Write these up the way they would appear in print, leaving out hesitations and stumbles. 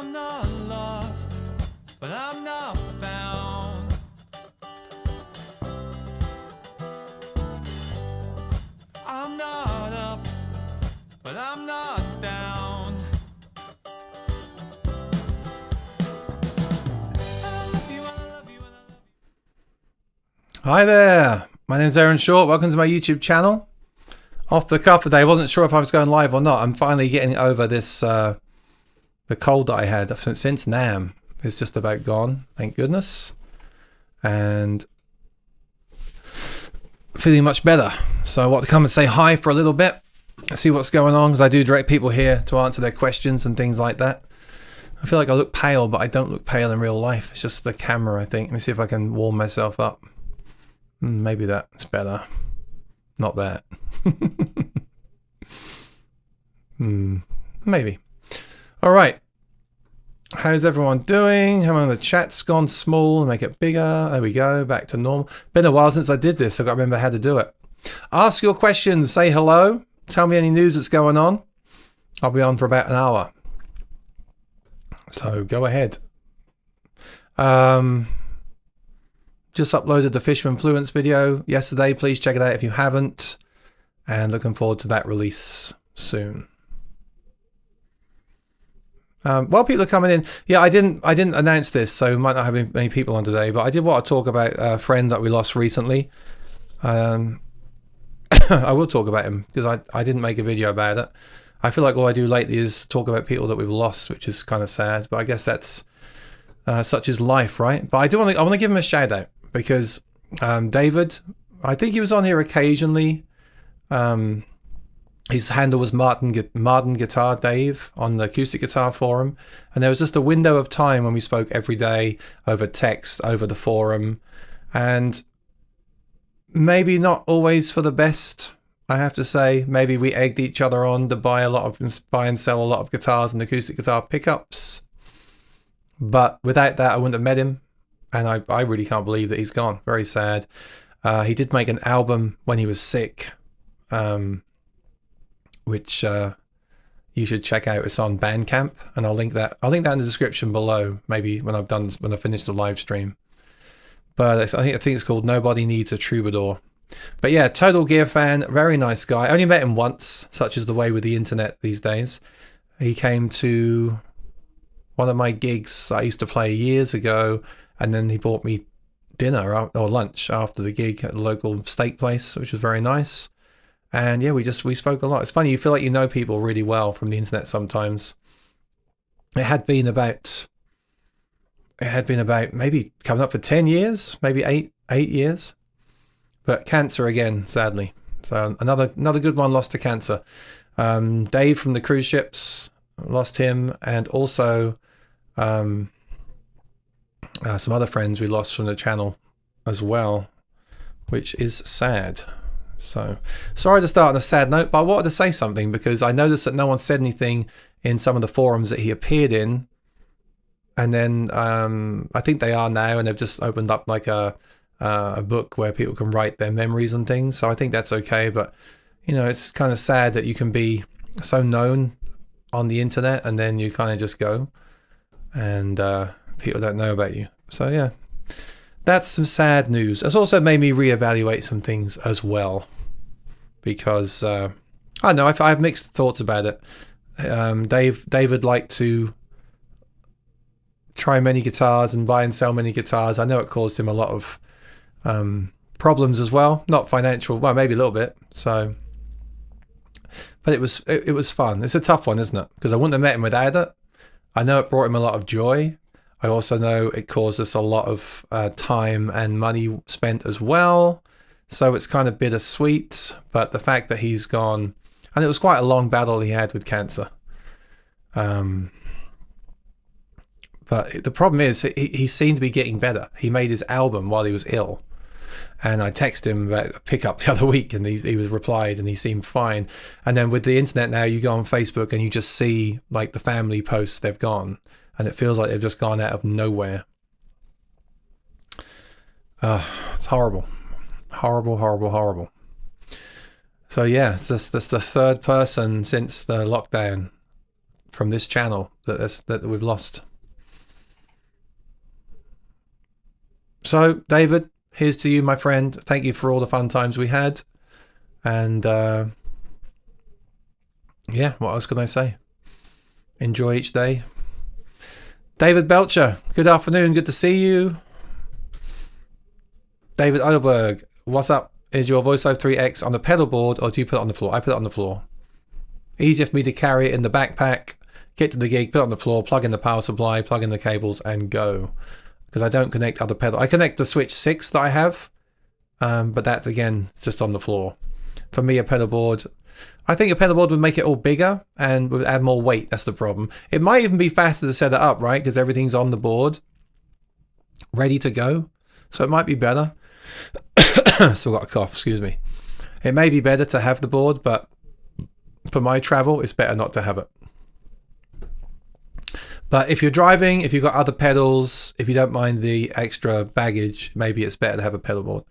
I'm not lost, but I'm not found. I'm not up, but I'm not down. I love you, I love you, I love you. Hi there, my name is Aaron Short. Welcome to my YouTube channel. Off the cuff today, I wasn't sure if I was going live or not. I'm finally getting over this, the cold that I had since NAMM. It's just about gone, thank goodness. And feeling much better. So I want to come and say hi for a little bit, see what's going on, because I do direct people here to answer their questions and things like that. I feel like I look pale, but I don't look pale in real life. It's just the camera, I think. Let me see if I can warm myself up. Maybe that's better. Not that. Maybe. All right. How's everyone doing? How many of the chat's gone small? Make it bigger. There we go. Back to normal. Been a while since I did this. I've got to remember how to do it. Ask your questions. Say hello. Tell me any news that's going on. I'll be on for about an hour. So go ahead. Just uploaded the Fishman Fluence video yesterday. Please check it out if you haven't. And looking forward to that release soon. While people are coming in, yeah, I didn't announce this, so we might not have many people on today, but I did want to talk about a friend that we lost recently. I will talk about him because I didn't make a video about it. I feel like all I do lately is talk about people that we've lost, which is kind of sad, but I guess that's such is life, right? But I want to give him a shout out because David, I think he was on here occasionally. His handle was Martin Guitar Dave on the Acoustic Guitar Forum, and there was just a window of time when we spoke every day over text, over the forum, and maybe not always for the best, I have to say. Maybe we egged each other on to buy and sell a lot of guitars and acoustic guitar pickups, but without that I wouldn't have met him, and I really can't believe that he's gone. Very sad. He did make an album when he was sick, which you should check out. It's on Bandcamp, and I'll link that in the description below, maybe when I finish the live stream. But I think it's called Nobody Needs a Troubadour. But yeah, Total Gear fan, very nice guy. I only met him once, such is the way with the internet these days. He came to one of my gigs I used to play years ago, and then he bought me dinner or lunch after the gig at the local steak place, which was very nice. And yeah, we spoke a lot. It's funny, you feel like you know people really well from the internet sometimes. It had been about maybe coming up for 10 years, maybe eight years. But cancer again, sadly. So another good one lost to cancer. Dave from the cruise ships, lost him, and also some other friends we lost from the channel as well, which is sad. So sorry to start on a sad note, but I wanted to say something because I noticed that no one said anything in some of the forums that he appeared in. And then I think they are now, and they've just opened up like a book where people can write their memories and things. So I think that's okay. But, you know, it's kind of sad that you can be so known on the internet and then you kind of just go and people don't know about you. So yeah. That's some sad news. It's also made me reevaluate some things as well, because I don't know, I have mixed thoughts about it. David liked to try many guitars and buy and sell many guitars. I know it caused him a lot of problems as well, not financial, well, maybe a little bit. So, but it was fun. It's a tough one, isn't it? Because I wouldn't have met him without it. I know it brought him a lot of joy. I also know it caused us a lot of time and money spent as well. So it's kind of bittersweet. But the fact that he's gone, and it was quite a long battle he had with cancer. But the problem is he seemed to be getting better. He made his album while he was ill. And I texted him about a pickup the other week, and he was replied, and he seemed fine. And then with the internet now, you go on Facebook and you just see like the family posts they've gone. And it feels like they've just gone out of nowhere. It's horrible. Horrible, horrible, horrible. So yeah, that's the third person since the lockdown from this channel that we've lost. So, David, here's to you, my friend. Thank you for all the fun times we had. And yeah, what else can I say? Enjoy each day. David Belcher, good afternoon. Good to see you. David Odelberg, what's up? Is your VoiceOver 3X on a pedal board or do you put it on the floor? I put it on the floor. Easier for me to carry it in the backpack, get to the gig, put it on the floor, plug in the power supply, plug in the cables and go. Because I don't connect other pedals. I connect the Switch 6 that I have, but that's again just on the floor. For me, a pedal board, I think a pedal board would make it all bigger and would add more weight. That's the problem. It might even be faster to set it up, right? Because everything's on the board, ready to go. So it might be better. Still got a cough, excuse me. It may be better to have the board, but for my travel, it's better not to have it. But if you're driving, if you've got other pedals, if you don't mind the extra baggage, maybe it's better to have a pedal board.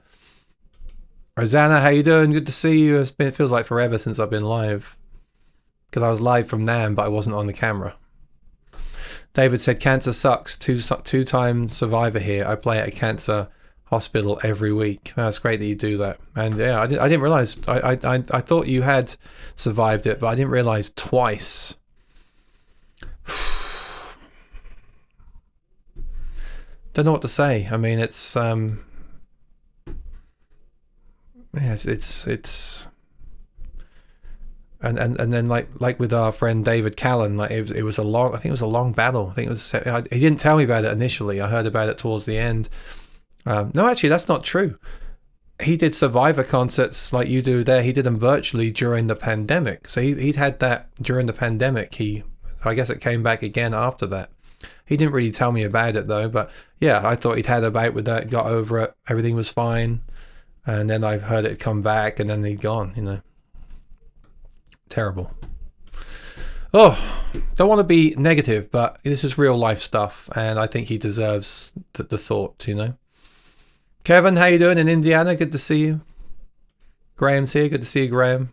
Rosanna, how you doing? Good to see you. It feels like forever since I've been live. Because I was live from NAMM, but I wasn't on the camera. David said, cancer sucks. Two-time survivor here. I play at a cancer hospital every week. Oh, it's great that you do that. And yeah, I didn't realize. I thought you had survived it, but I didn't realize twice. Don't know what to say. I mean, it's it's and then like with our friend David Callan, like it was a long. I think it was a long battle. I think it was. He didn't tell me about it initially. I heard about it towards the end. No, actually, that's not true. He did Survivor concerts like you do there. He did them virtually during the pandemic. So he'd had that during the pandemic. I guess it came back again after that. He didn't really tell me about it though. But yeah, I thought he'd had a bout with that, got over it, everything was fine. And then I heard it come back and then he'd gone, you know. Terrible. Oh, don't want to be negative, but this is real life stuff. And I think he deserves the thought, you know. Kevin, how you doing in Indiana? Good to see you. Graham's here. Good to see you, Graham.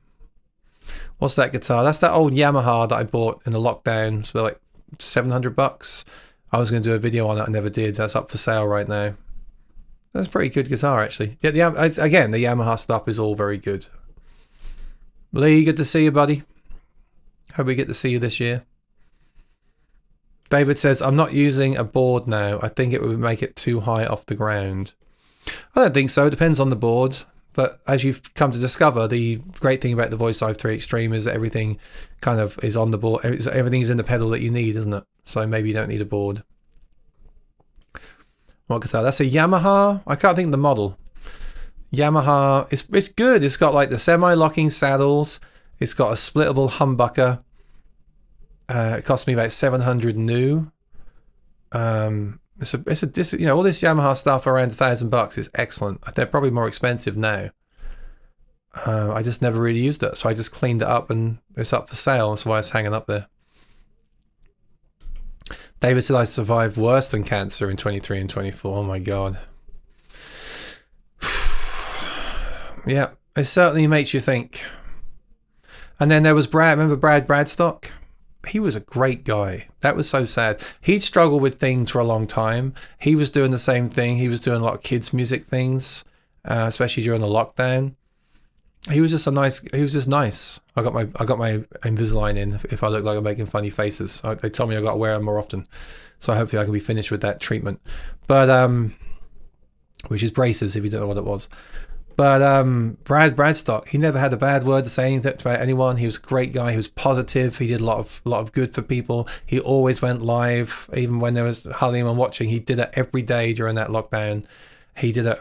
What's that guitar? That's that old Yamaha that I bought in the lockdown for like $700. I was going to do a video on it. I never did. That's up for sale right now. That's a pretty good guitar, actually. Yeah, again, the Yamaha stuff is all very good. Lee, good to see you, buddy. Hope we get to see you this year. David says, I'm not using a board now. I think it would make it too high off the ground. I don't think so. It depends on the board. But as you've come to discover, the great thing about the VoiceOver 3 Extreme is that everything kind of is on the board. Everything's in the pedal that you need, isn't it? So maybe you don't need a board. What guitar? That's a Yamaha. I can't think of the model. Yamaha. It's good. It's got like the semi-locking saddles. It's got a splittable humbucker. It cost me about 700 new. It's you know, all this Yamaha stuff around $1,000 is excellent. They're probably more expensive now. I just never really used it, so I just cleaned it up and it's up for sale. That's why it's hanging up there. David said I survived worse than cancer in 23 and 24. Oh my God. Yeah, it certainly makes you think. And then there was Brad. Remember Brad Bradstock? He was a great guy. That was so sad. He'd struggled with things for a long time. He was doing the same thing. He was doing a lot of kids' music things, especially during the lockdown. He was just nice. I got my Invisalign in if I look like I'm making funny faces. They told me I got to wear them more often. So hopefully I can be finished with that treatment. But, which is braces if you don't know what it was. But Brad Bradstock, he never had a bad word to say anything about anyone. He was a great guy. He was positive. He did a lot of good for people. He always went live, even when there was hardly anyone watching. He did it every day during that lockdown. He did it.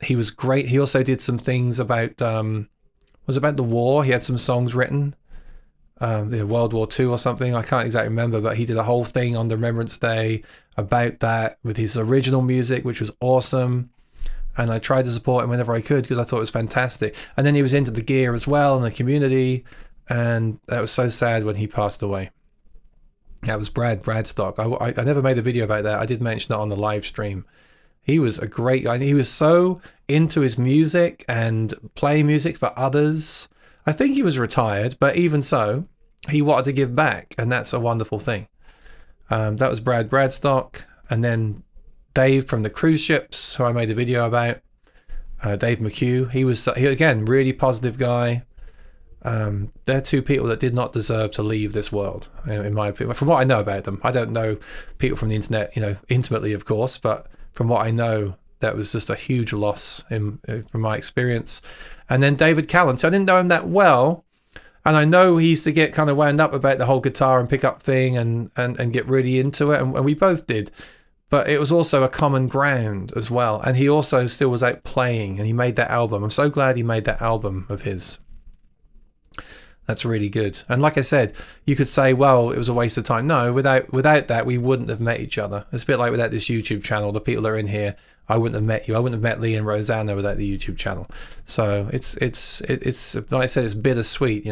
He was great. He also did some things about about the war. He had some songs written, World War II or something. I can't exactly remember, but he did a whole thing on the Remembrance Day about that with his original music, which was awesome. And I tried to support him whenever I could because I thought it was fantastic. And then he was into the gear as well and the community. And that was so sad when he passed away. That was Brad Bradstock. I never made a video about that. I did mention it on the live stream. He was a great guy. He was so into his music and playing music for others. I think he was retired, but even so, he wanted to give back, and that's a wonderful thing. That was Brad Bradstock, and then Dave from the cruise ships, who I made a video about. Dave McHugh, he again, really positive guy. They're two people that did not deserve to leave this world, in my opinion. From what I know about them, I don't know people from the internet, intimately, of course, but from what I know, that was just a huge loss from my experience. And then David Callan. So I didn't know him that well, and I know he used to get kind of wound up about the whole guitar and pickup thing, and get really into it, and we both did. But it was also a common ground as well. And he also still was out playing, and he made that album. I'm so glad he made that album of his. That's really good. And like I said, you could say, well, it was a waste of time. No, without that, we wouldn't have met each other. It's a bit like without this YouTube channel, the people that are in here, I wouldn't have met you. I wouldn't have met Lee and Rosanna without the YouTube channel. So it's like I said, it's bittersweet,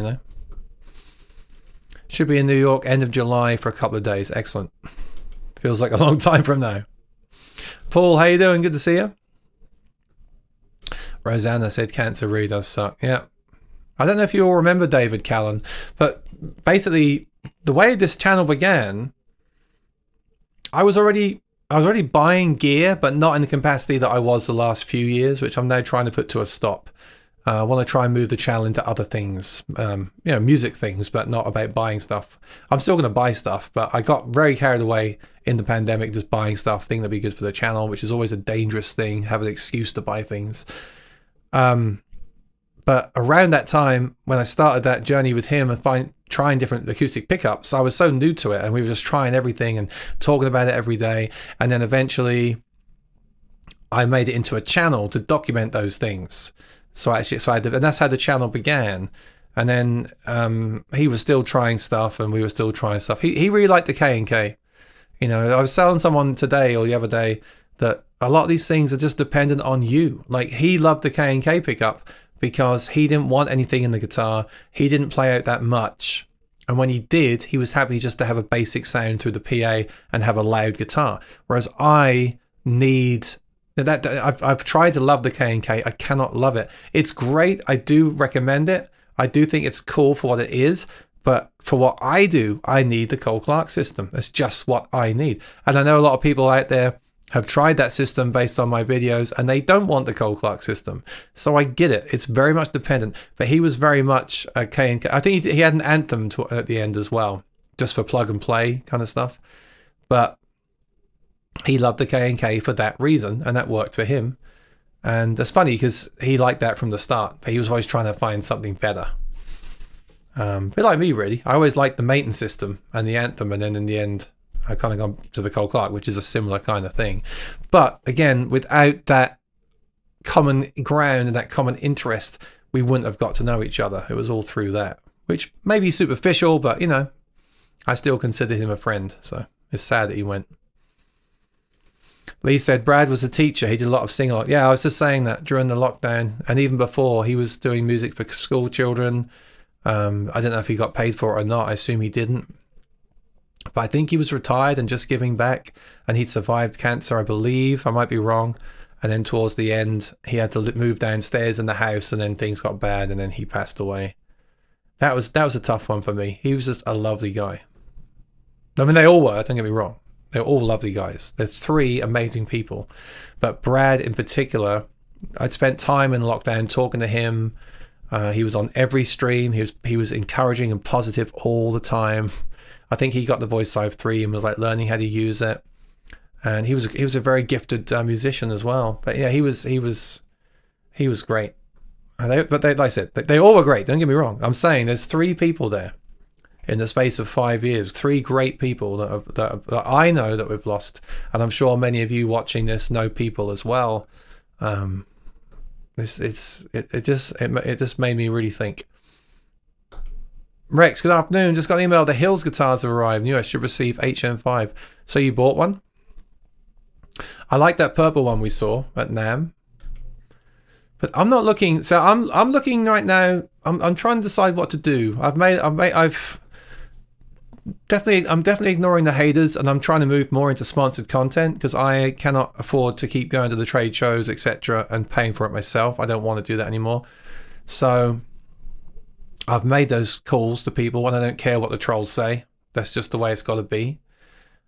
Should be in New York end of July for a couple of days. Excellent. Feels like a long time from now. Paul, how you doing? Good to see you. Rosanna said cancer really does suck. Yeah. I don't know if you all remember David Callan, but basically the way this channel began, I was already buying gear, but not in the capacity that I was the last few years, which I'm now trying to put to a stop. I want to try and move the channel into other things, music things, but not about buying stuff. I'm still going to buy stuff, but I got very carried away in the pandemic, just buying stuff, thinking that'd be good for the channel, which is always a dangerous thing, have an excuse to buy things. But around that time, when I started that journey with him and trying different acoustic pickups, I was so new to it, and we were just trying everything and talking about it every day. And then eventually I made it into a channel to document those things. And that's how the channel began. And then he was still trying stuff, and we were still trying stuff. He really liked the K&K. I was telling someone today or the other day that a lot of these things are just dependent on you. Like, he loved the K&K pickup because he didn't want anything in the guitar. He didn't play out that much. And when he did, he was happy just to have a basic sound through the PA and have a loud guitar. Whereas I need... I've tried to love the K&K. I cannot love it. It's great. I do recommend it. I do think it's cool for what it is. But for what I do, I need the Cole Clark system. That's just what I need. And I know a lot of people out there have tried that system based on my videos, and they don't want the Cole Clark system. So I get it. It's very much dependent. But he was very much a K&K. I think he had an Anthem at the end as well, just for plug and play kind of stuff. But he loved the K&K for that reason, and that worked for him. And it's funny because he liked that from the start, but he was always trying to find something better. A bit like me, really. I always liked the Maton system and the Anthem, and then in the end, I kind of gone to the Cole Clark, which is a similar kind of thing. But again, without that common ground and that common interest, we wouldn't have got to know each other. It was all through that, which may be superficial, but I still consider him a friend. So it's sad that he went. Lee said Brad was a teacher. He did a lot of sing-along. Yeah, I was just saying that during the lockdown, and even before, he was doing music for school children. I don't know if he got paid for it or not. I assume he didn't. But I think he was retired and just giving back, and he'd survived cancer, I believe. I might be wrong. And then towards the end, he had to move downstairs in the house, and then things got bad, and then he passed away. That was a tough one for me. He was just a lovely guy. I mean, they all were, don't get me wrong. They're all lovely guys. There's three amazing people. But Brad in particular, I'd spent time in lockdown talking to him. He was on every stream. He was encouraging and positive all the time. I think he got the Voice Live 3 and was like learning how to use it. And he was a very gifted musician as well. But yeah, he was great. Like I said, they all were great. Don't get me wrong. I'm saying there's three people there in the space of 5 years. Three great people that I know that we've lost, and I'm sure many of you watching this know people as well. It just made me really think. Rex, good afternoon. Just got an email. The Hills guitars have arrived. New, I should receive HM5. So you bought one? I like that purple one we saw at NAMM. But I'm not looking. So I'm looking right now. I'm trying to decide what to do. I'm definitely ignoring the haters, and I'm trying to move more into sponsored content because I cannot afford to keep going to the trade shows, etc., and paying for it myself. I don't want to do that anymore. So I've made those calls to people, and I don't care what the trolls say. That's just the way it's got to be.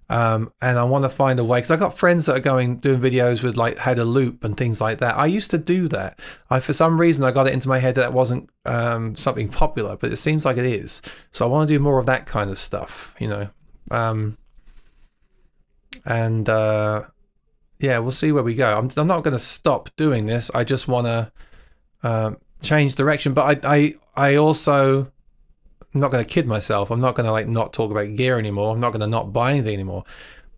And I want to find a way, because I've got friends that are doing videos with like how to loop and things like that. I used to do that. For some reason, I got it into my head that wasn't something popular, but it seems like it is. So I want to do more of that kind of stuff, you know. Yeah, we'll see where we go. I'm not going to stop doing this. I just want to change direction. But I also, I'm not going to kid myself. I'm not going to like not talk about gear anymore. I'm not going to not buy anything anymore.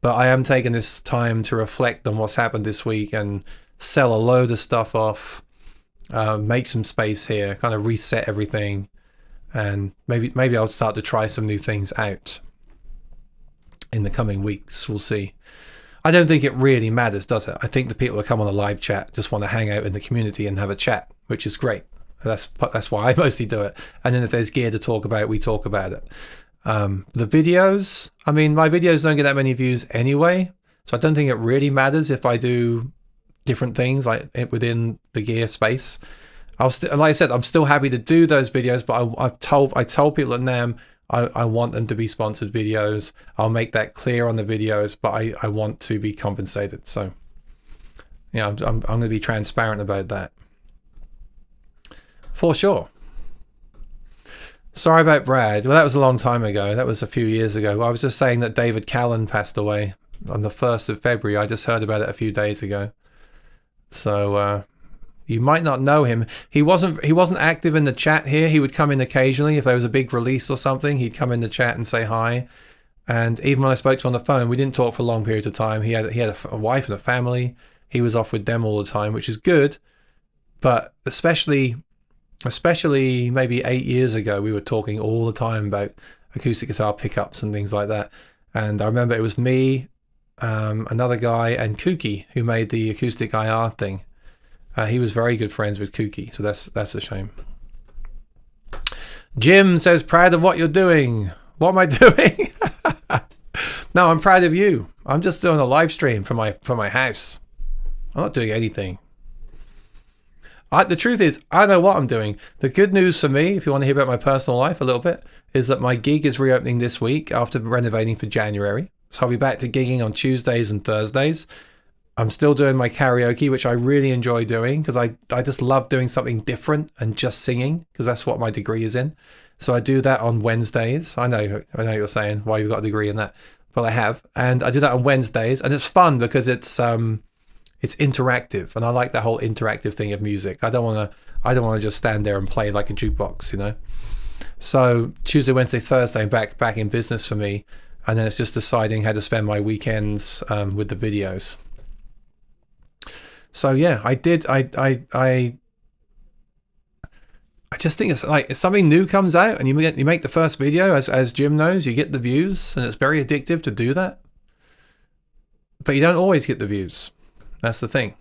But I am taking this time to reflect on what's happened this week and sell a load of stuff off, make some space here, kind of reset everything, and maybe I'll start to try some new things out in the coming weeks. We'll see. I don't think it really matters, does it? I think the people that come on a live chat just want to hang out in the community and have a chat, which is great. That's why I mostly do it. And then if there's gear to talk about, we talk about it. The videos, I mean, my videos don't get that many views anyway, so I don't think it really matters if I do different things like within the gear space. Like I said, I'm still happy to do those videos, but I told people at NAMM I want them to be sponsored videos. I'll make that clear on the videos, but I want to be compensated. So yeah, I'm going to be transparent about that. For sure. Sorry about Brad. Well, that was a long time ago. That was a few years ago. I was just saying that David Callan passed away on the 1st of February. I just heard about it a few days ago. So you might not know him. He wasn't active in the chat here. He would come in occasionally. If there was a big release or something, he'd come in the chat and say hi. And even when I spoke to him on the phone, we didn't talk for long periods of time. He had a wife and a family. He was off with them all the time, which is good. But especially maybe 8 years ago, we were talking all the time about acoustic guitar pickups and things like that. And I remember it was me, another guy, and Kooky, who made the acoustic IR thing. He was very good friends with Kooky, so that's a shame. Jim says, proud of what you're doing. What am I doing? No, I'm proud of you. I'm just doing a live stream from my house. I'm not doing anything. The truth is, I know what I'm doing. The good news for me, if you want to hear about my personal life a little bit, is that my gig is reopening this week after renovating for January. So I'll be back to gigging on Tuesdays and Thursdays. I'm still doing my karaoke, which I really enjoy doing because I just love doing something different and just singing, because that's what my degree is in. So I do that on Wednesdays. I know you're saying why you've got a degree in that, but I have. And I do that on Wednesdays, and it's fun because it's interactive, and I like the whole interactive thing of music. I don't want to just stand there and play like a jukebox, you know. So Tuesday, Wednesday, Thursday, back in business for me, and then it's just deciding how to spend my weekends with the videos. So yeah, I just think it's like if something new comes out and you make the first video, as Jim knows, you get the views, and it's very addictive to do that. But you don't always get the views. That's the thing.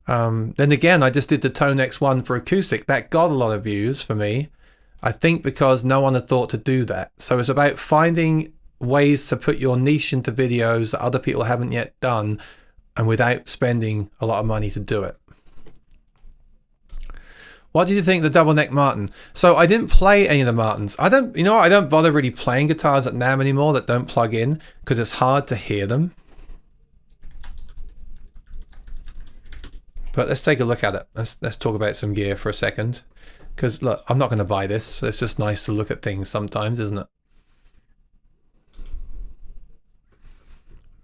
Then again, I just did the Tonex one for acoustic. That got a lot of views for me. I think because no one had thought to do that. So it's about finding ways to put your niche into videos that other people haven't yet done, and without spending a lot of money to do it. What did you think of the double neck Martin? So I didn't play any of the Martins. I don't bother really playing guitars at NAMM anymore that don't plug in, because it's hard to hear them. But let's take a look at it. Let's talk about some gear for a second. Because look, I'm not going to buy this. It's just nice to look at things sometimes, isn't it?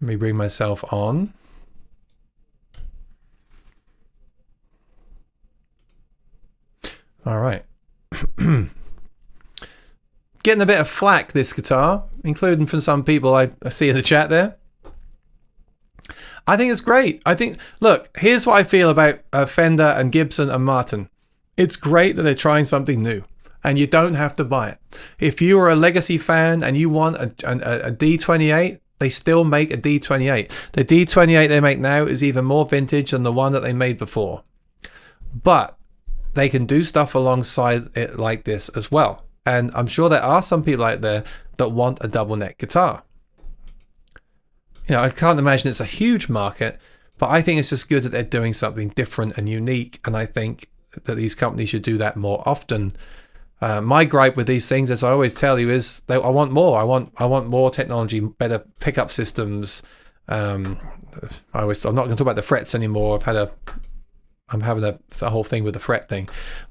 Let me bring myself on. All right. Getting a bit of flack, this guitar, including from some people I see in the chat there. I think it's great. Look, here's what I feel about Fender and Gibson and Martin. It's great that they're trying something new, and you don't have to buy it. If you are a Legacy fan and you want a D28, they still make a D28. The D28 they make now is even more vintage than the one that they made before. But they can do stuff alongside it like this as well. And I'm sure there are some people out there that want a double neck guitar. You know, I can't imagine it's a huge market, but I think it's just good that they're doing something different and unique. And I think that these companies should do that more often. My gripe with these things, as I always tell you, is that I want more. I want more technology, better pickup systems. I'm not going to talk about the frets anymore. I'm having a whole thing with the fret thing,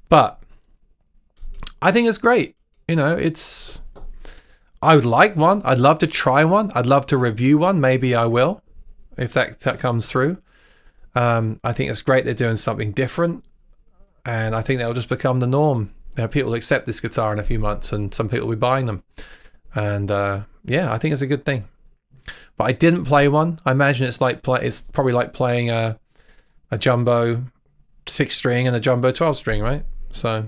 but I think it's great. You know, I would like one. I'd love to try one. I'd love to review one. Maybe I will, if that comes through. I think it's great they're doing something different, and I think that'll just become the norm. You know, people will accept this guitar in a few months, and some people will be buying them. And yeah, I think it's a good thing. But I didn't play one. I imagine it's probably like playing a jumbo 6-string and a jumbo 12-string, right? So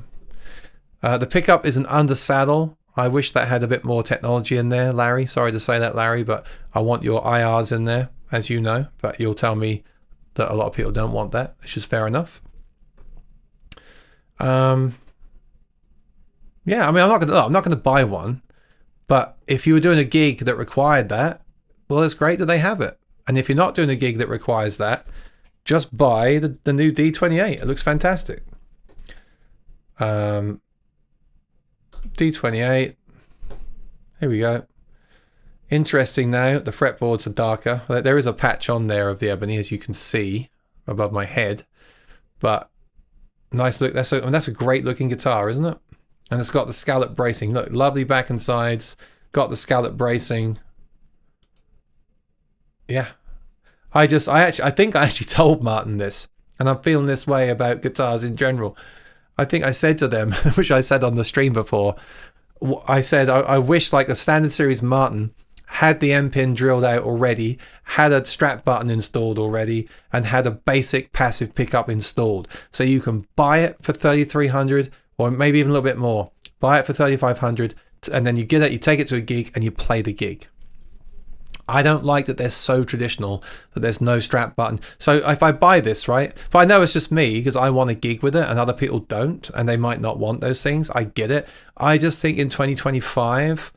the pickup is an under saddle. I wish that had a bit more technology in there, Larry. Sorry to say that, Larry, but I want your IRs in there, as you know. But you'll tell me that a lot of people don't want that, which is fair enough. Yeah, I mean, I'm not going to buy one, but if you were doing a gig that required that, well, it's great that they have it. And if you're not doing a gig that requires that, just buy the new D28. It looks fantastic. D28. Here we go. Interesting now, the fretboards are darker. There is a patch on there of the ebony, as you can see above my head. But nice look. That's a great looking guitar, isn't it? And it's got the scallop bracing. Look, lovely back and sides. Got the scallop bracing. Yeah. I think I actually told Martin this, and I'm feeling this way about guitars in general. I think I said to them, which I said on the stream before, I said I wish like the standard series Martin had the M pin drilled out already, had a strap button installed already, and had a basic passive pickup installed, so you can buy it for $3,300 or maybe even a little bit more. Buy it for $3,500, and then you take it to a gig and you play the gig. I don't like that they're so traditional that there's no strap button. So if I buy this, right, if I know it's just me because I want a gig with it and other people don't, and they might not want those things, I get it. I just think in 2025,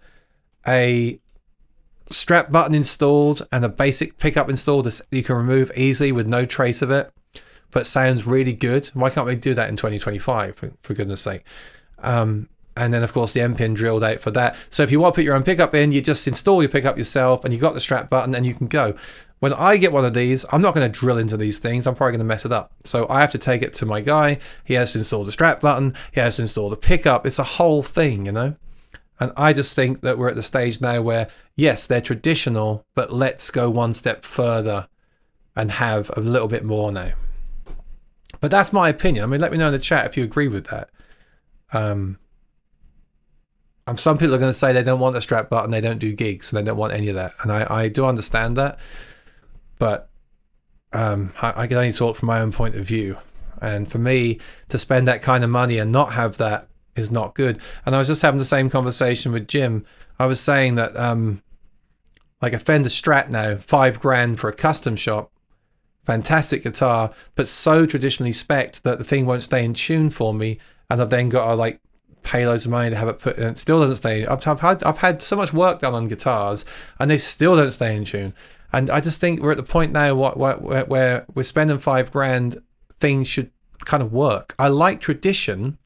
a strap button installed and a basic pickup installed that you can remove easily with no trace of it, but sounds really good. Why can't we do that in 2025, for goodness sake? And then, of course, the M pin drilled out for that. So if you want to put your own pickup in, you just install your pickup yourself, and you got the strap button, and you can go. When I get one of these, I'm not going to drill into these things. I'm probably going to mess it up. So I have to take it to my guy. He has to install the strap button. He has to install the pickup. It's a whole thing, you know? And I just think that we're at the stage now where, yes, they're traditional, but let's go one step further and have a little bit more now. But that's my opinion. I mean, let me know in the chat if you agree with that. Some people are going to say they don't want a strap button, they don't do gigs, and they don't want any of that. And I do understand that, but I can only talk from my own point of view. And for me, to spend that kind of money and not have that is not good. And I was just having the same conversation with Jim. I was saying that like a Fender Strat now, $5,000 for a custom shop, fantastic guitar, but so traditionally spec'd that the thing won't stay in tune for me, and I've then got to like pay loads of money to have it put, and it still doesn't stay. I've had so much work done on guitars, and they still don't stay in tune. And I just think we're at the point now where we're spending $5,000. Things should kind of work. I like tradition,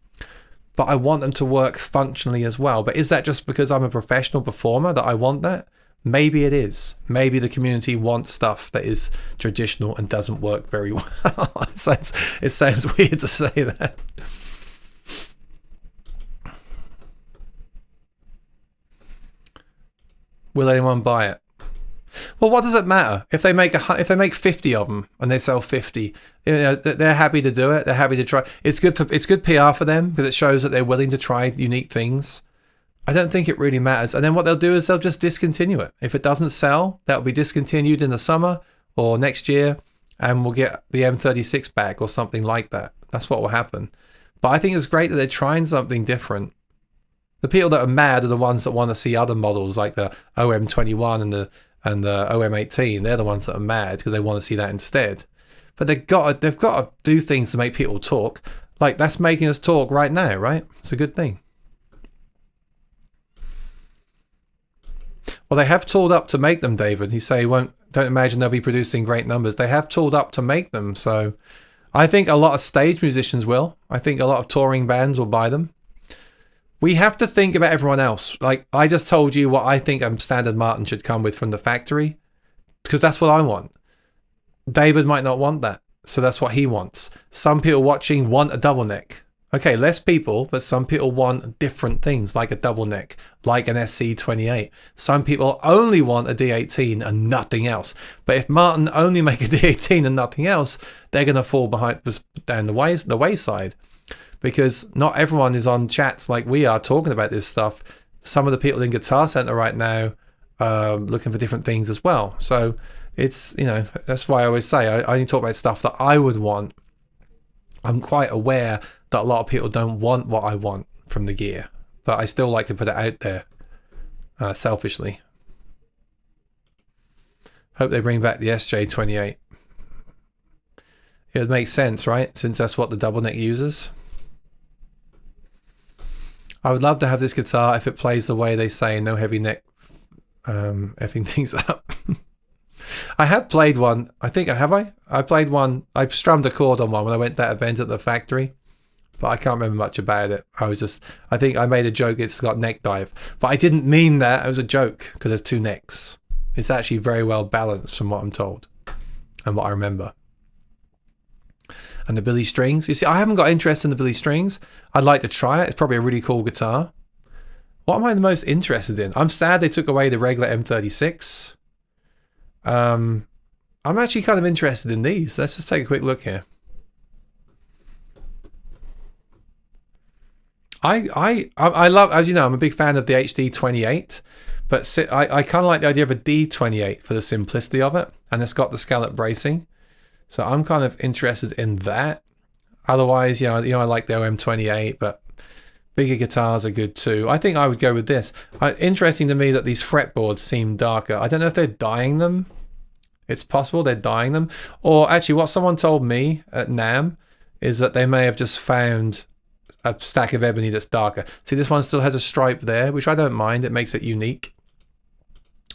but I want them to work functionally as well. But is that just because I'm a professional performer that I want that? Maybe it is. Maybe the community wants stuff that is traditional and doesn't work very well. It sounds weird to say that. Will anyone buy it? Well, what does it matter if they make 50 of them and they sell 50? You know, they're happy to do it. They're happy to try. It's good PR for them because it shows that they're willing to try unique things. I don't think it really matters. And then what they'll do is they'll just discontinue it. If it doesn't sell, that'll be discontinued in the summer or next year, and we'll get the M36 back or something like that. That's what will happen. But I think it's great that they're trying something different. The people that are mad are the ones that want to see other models like the OM21 and the OM18. They're the ones that are mad because they want to see that instead. But they've got to do things to make people talk. Like that's making us talk right now, right? It's a good thing. Well, they have tooled up to make them, David. You say don't imagine they'll be producing great numbers. They have tooled up to make them, so I think a lot of stage musicians will. I think a lot of touring bands will buy them. We have to think about everyone else. Like, I just told you what I think a standard Martin should come with from the factory, because that's what I want. David might not want that, so that's what he wants. Some people watching want a double neck. Okay, less people, but some people want different things, like a double neck, like an SC28. Some people only want a D18 and nothing else. But if Martin only make a D18 and nothing else, they're going to fall down the wayside. Because not everyone is on chats like we are talking about this stuff. Some of the people in Guitar Center right now are looking for different things as well. So it's, that's why I always say I only talk about stuff that I would want. I'm quite aware that a lot of people don't want what I want from the gear, but I still like to put it out there selfishly. Hope they bring back the SJ28. It would make sense, right? Since that's what the double neck uses. I would love to have this guitar if it plays the way they say, no heavy neck effing things up. I have played one. I think, have I? I played one. I strummed a chord on one when I went to that event at the factory, but I can't remember much about it. I think I made a joke. It's got neck dive, but I didn't mean that. It was a joke because there's two necks. It's actually very well balanced from what I'm told and what I remember. And the Billy Strings. You see, I haven't got interest in the Billy Strings. I'd like to try it. It's probably a really cool guitar. What am I the most interested in? I'm sad they took away the regular M36. I'm actually kind of interested in these. Let's just take a quick look here. I love, as you know, I'm a big fan of the HD28, but I kind of like the idea of a D28 for the simplicity of it, and it's got the scallop bracing. So I'm kind of interested in that. Otherwise, I like the OM28, but bigger guitars are good too. I think I would go with this. Interesting to me that these fretboards seem darker. I don't know if they're dyeing them. It's possible they're dyeing them. Or actually, what someone told me at NAMM is that they may have just found a stack of ebony that's darker. See, this one still has a stripe there, which I don't mind. It makes it unique.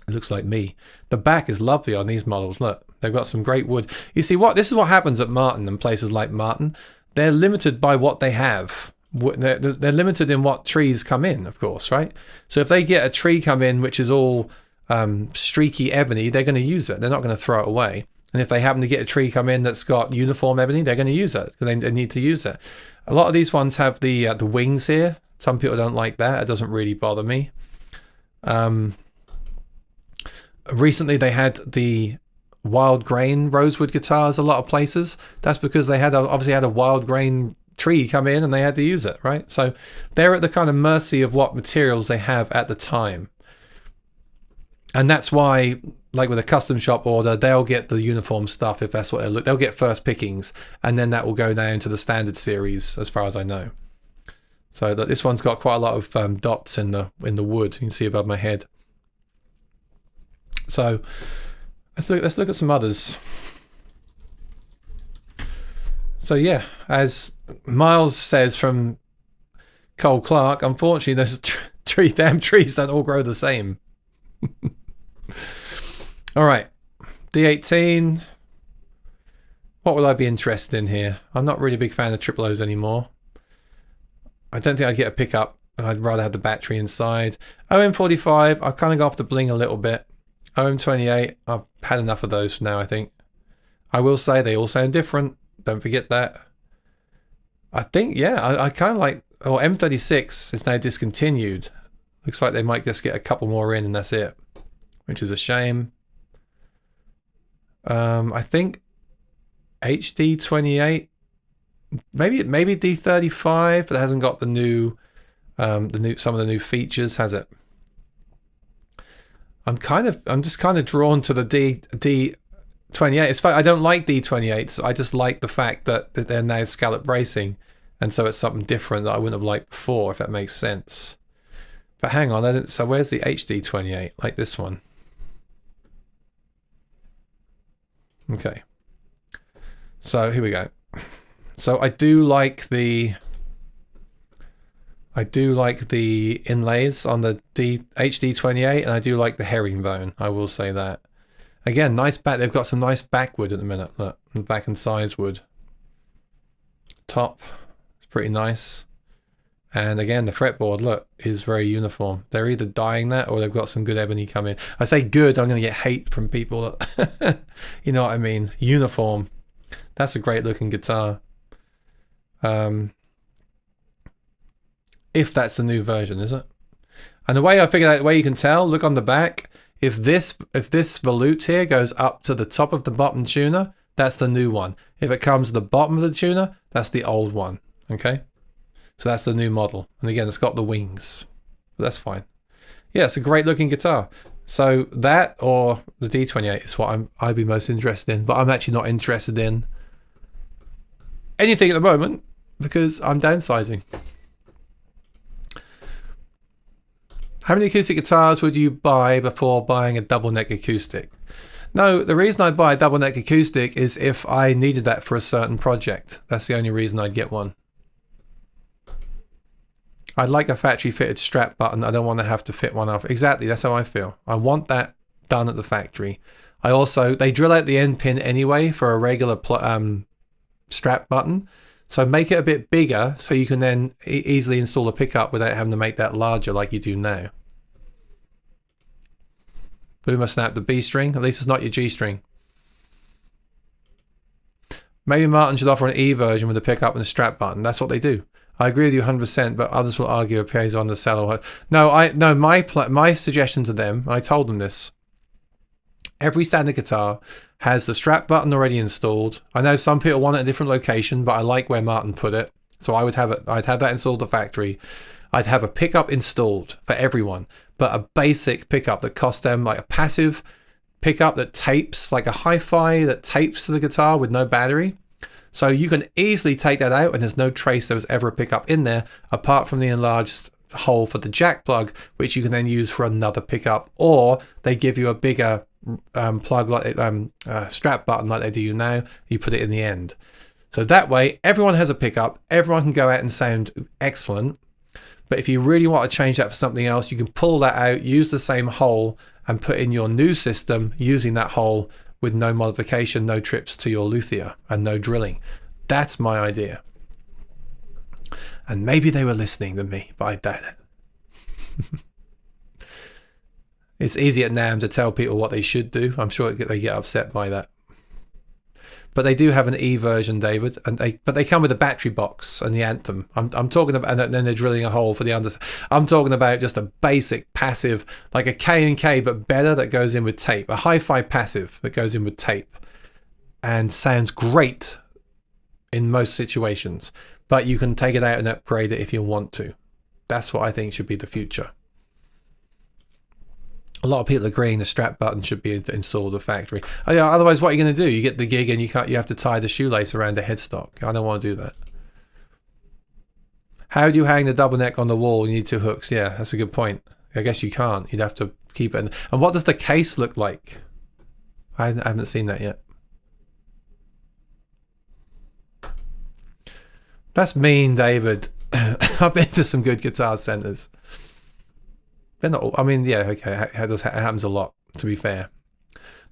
It looks like me. The back is lovely on these models. Look. They've got some great wood. You see, this is what happens at Martin and places like Martin. They're limited by what they have. They're limited in what trees come in, of course, right? So if they get a tree come in which is all streaky ebony, they're going to use it. They're not going to throw it away. And if they happen to get a tree come in that's got uniform ebony, they're going to use it because they need to use it. A lot of these ones have the wings here. Some people don't like that. It doesn't really bother me. Recently, they had the wild grain rosewood guitars a lot of places. That's because they obviously had a wild grain tree come in and they had to use it, right? So they're at the kind of mercy of what materials they have at the time. And that's why, like with a custom shop order, they'll get the uniform stuff if that's what they'll get first pickings, and then that will go down to the standard series as far as I know. So this one's got quite a lot of dots in the wood. You can see above my head. So let's look at some others. So yeah, as Miles says from Cole Clark, unfortunately those damn trees don't all grow the same. All right, D18. What would I be interested in here? I'm not really a big fan of triple O's anymore. I don't think I'd get a pickup. I'd rather have the battery inside. OM45, I've kind of got off the bling a little bit. OM28, I've had enough of those for now, I think. I will say they all sound different. Don't forget that. I think, yeah, I kind of like... Oh, M36 is now discontinued. Looks like they might just get a couple more in and that's it. Which is a shame. I think HD28, maybe D35, but it hasn't got the new some of the new features, has it? I'm just kind of drawn to the D28. It's fine. I don't like D28s. I just like the fact that they're now scallop bracing, and so it's something different that I wouldn't have liked before, if that makes sense. But hang on, so where's the HD28? Like this one. Okay. So here we go. So I do like the inlays on the HD28, and I do like the herringbone. I will say that. Again, nice back. They've got some nice backwood at the minute. Look, the back and sides wood. top. It's pretty nice. And again, the fretboard, look, is very uniform. They're either dyeing that or they've got some good ebony coming. I say good, I'm going to get hate from people that, you know what I mean? Uniform. That's a great looking guitar. If that's the new version, is it? And the way I figured out, the way you can tell, look on the back. If this volute here goes up to the top of the bottom tuner, that's the new one. If it comes to the bottom of the tuner, that's the old one. Okay? So that's the new model. And again, it's got the wings. But that's fine. Yeah, it's a great looking guitar. So that or the D28 is what I'd be most interested in. But I'm actually not interested in anything at the moment because I'm downsizing. How many acoustic guitars would you buy before buying a double neck acoustic? No, the reason I'd buy a double neck acoustic is if I needed that for a certain project. That's the only reason I'd get one. I'd like a factory fitted strap button. I don't want to have to fit one off. Exactly, that's how I feel. I want that done at the factory. I also, they drill out the end pin anyway for a regular strap button. So make it a bit bigger so you can then easily install a pickup without having to make that larger like you do now. Boomer snapped the B string. At least it's not your G string. Maybe Martin should offer an E version with a pickup and a strap button. That's what they do. I agree with you 100%, but others will argue it pays on the cello. No, my suggestion to them, I told them this. Every standard guitar has the strap button already installed. I know some people want it in a different location, but I like where Martin put it. So I would have it. I'd have that installed at the factory. I'd have a pickup installed for everyone, but a basic pickup that costs them like a passive pickup that tapes, like a hi-fi that tapes to the guitar with no battery. So you can easily take that out and there's no trace there was ever a pickup in there apart from the enlarged hole for the jack plug, which you can then use for another pickup, or they give you a bigger plug like strap button like they do now. You put it in the end. So that way everyone has a pickup, everyone can go out and sound excellent. But if you really want to change that for something else, you can pull that out, use the same hole and put in your new system using that hole with no modification, no trips to your luthier and no drilling. That's my idea. And maybe they were listening to me, but I doubt it. It's easy at NAMM to tell people what they should do. I'm sure they get upset by that. But they do have an E version, David, but they come with a battery box and the Anthem. I'm talking about, and then they're drilling a hole for the under. I'm talking about just a basic passive, like a K&K, but better, that goes in with tape. A hi-fi passive that goes in with tape and sounds great in most situations. But you can take it out and upgrade it if you want to. That's what I think should be the future. A lot of people agreeing the strap button should be installed at the factory. Oh, yeah, otherwise, what are you going to do? You get the gig and you have to tie the shoelace around the headstock. I don't want to do that. How do you hang the double neck on the wall? You need two hooks. Yeah, that's a good point. I guess you can't. You'd have to keep it. And what does the case look like? I haven't seen that yet. That's mean, David. I've been to some good guitar centers. They're not all, I mean, yeah, okay, it happens a lot, to be fair.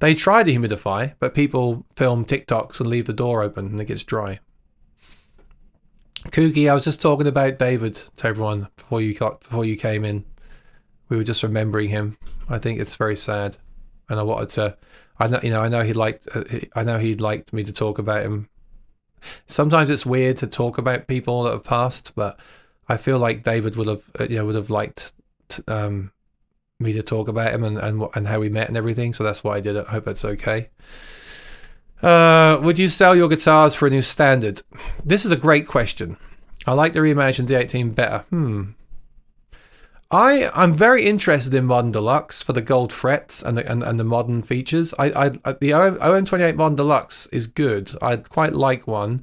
They try to humidify, but people film TikToks and leave the door open and it gets dry. Kooky, I was just talking about David to everyone before you came in. We were just remembering him. I think it's very sad, and I wanted to. I know he'd liked me to talk about him. Sometimes it's weird to talk about people that have passed, but I feel like David would have liked me to talk about him and how we met and everything. So that's why I did it. I hope that's okay. Would you sell your guitars for a new standard? This is a great question. I like the reimagined D18 better. I'm very interested in Modern Deluxe for the gold frets and the modern features. The OM28 Modern Deluxe is good. I'd quite like one,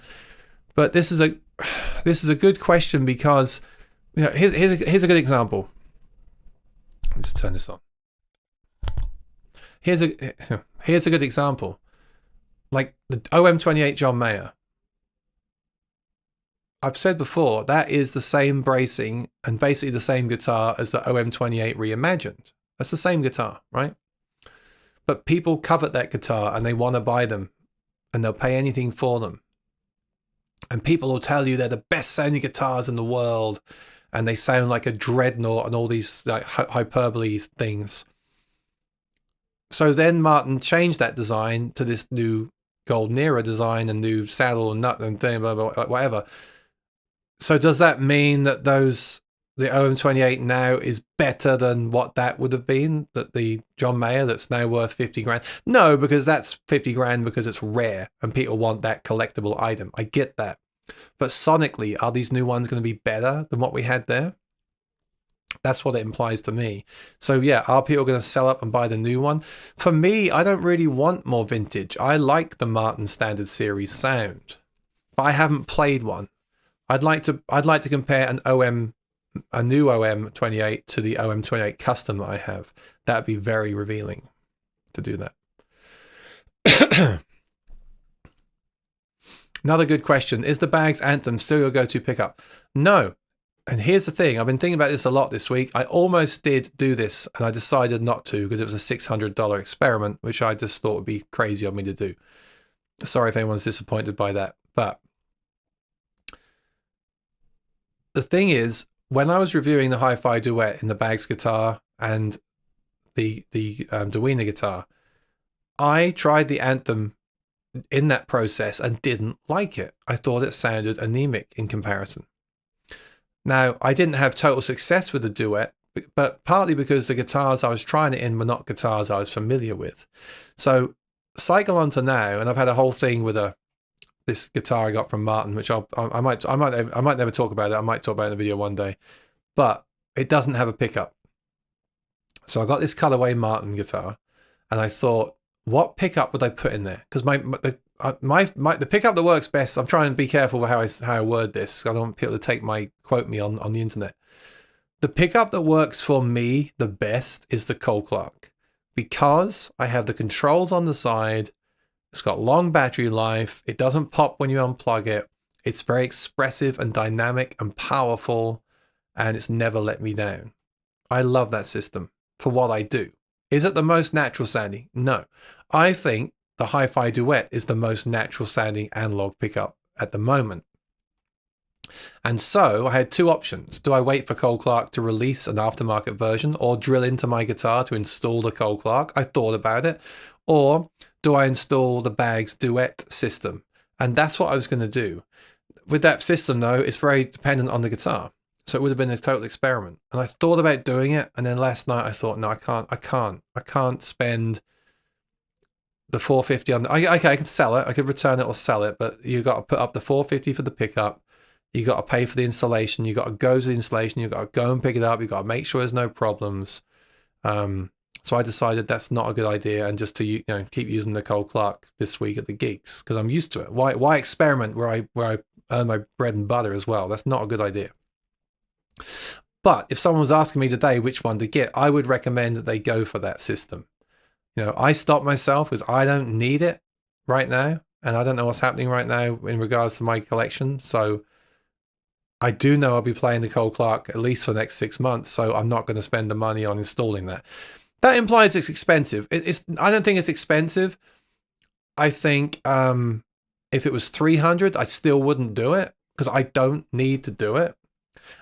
but this is a good question because here's a good example. Let me just turn this on. Here's a good example. Like the OM28 John Mayer. I've said before, that is the same bracing and basically the same guitar as the OM28 reimagined. That's the same guitar, right? But people covet that guitar and they want to buy them and they'll pay anything for them. And people will tell you they're the best sounding guitars in the world, and they sound like a dreadnought and all these like hyperbole things. So then Martin changed that design to this new Golden Era design and new saddle and nut and thing, blah, blah, blah, whatever. So does that mean that the OM28 now is better than what that would have been, that the John Mayer that's now worth 50 grand? No, because that's 50 grand because it's rare and people want that collectible item. I get that. But sonically, are these new ones going to be better than what we had there? That's what it implies to me. So yeah, are people going to sell up and buy the new one? For me, I don't really want more vintage. I like the Martin Standard Series sound, but I haven't played one. I'd like to compare a new OM28 to the OM28 custom that I have. That'd be very revealing to do that. Another good question. Is the Bags Anthem still your go-to pickup? No. And here's the thing. I've been thinking about this a lot this week. I almost did do this and I decided not to because it was a $600 experiment, which I just thought would be crazy of me to do. Sorry if anyone's disappointed by that. But the thing is, when I was reviewing the Hi-Fi Duet in the Bags guitar and the Duina guitar, I tried the Anthem in that process and didn't like it. I thought it sounded anemic in comparison. Now, I didn't have total success with the Duet, but partly because the guitars I was trying it in were not guitars I was familiar with. So cycle on to now, and I've had a whole thing with this guitar I got from Martin, which I might never talk about it. I might talk about it in a video one day, but it doesn't have a pickup. So I got this colorway Martin guitar, and I thought, what pickup would I put in there? Because the pickup that works best. I'm trying to be careful with how I word this. I don't want people to quote me on the internet. The pickup that works for me the best is the Cole Clark, because I have the controls on the side. It's got long battery life. It doesn't pop when you unplug it. It's very expressive and dynamic and powerful, and it's never let me down. I love that system for what I do. Is it the most natural sounding? No. I think the Hi-Fi Duet is the most natural sounding analog pickup at the moment. And so I had two options. Do I wait for Cole Clark to release an aftermarket version or drill into my guitar to install the Cole Clark? I thought about it. Or do I install the Bags Duet system? And that's what I was going to do. With that system, though, it's very dependent on the guitar. So it would have been a total experiment. And I thought about doing it. And then last night I thought, no, I can't spend the $450 on. Okay, I could sell it. I could return it or sell it. But you got to put up the $450 for the pickup. You got to pay for the installation. You got to go to the installation. You got to go and pick it up. You got to make sure there's no problems. So I decided that's not a good idea, and just to keep using the Cole Clark this week at the gigs because I'm used to it. Why experiment where I earn my bread and butter as well? That's not a good idea. But if someone was asking me today which one to get, I would recommend that they go for that system. I stopped myself because I don't need it right now, and I don't know what's happening right now in regards to my collection. So I do know I'll be playing the Cole Clark at least for the next 6 months, so I'm not going to spend the money on installing that. That implies it's expensive. I don't think it's expensive. I think if it was $300, I still wouldn't do it because I don't need to do it.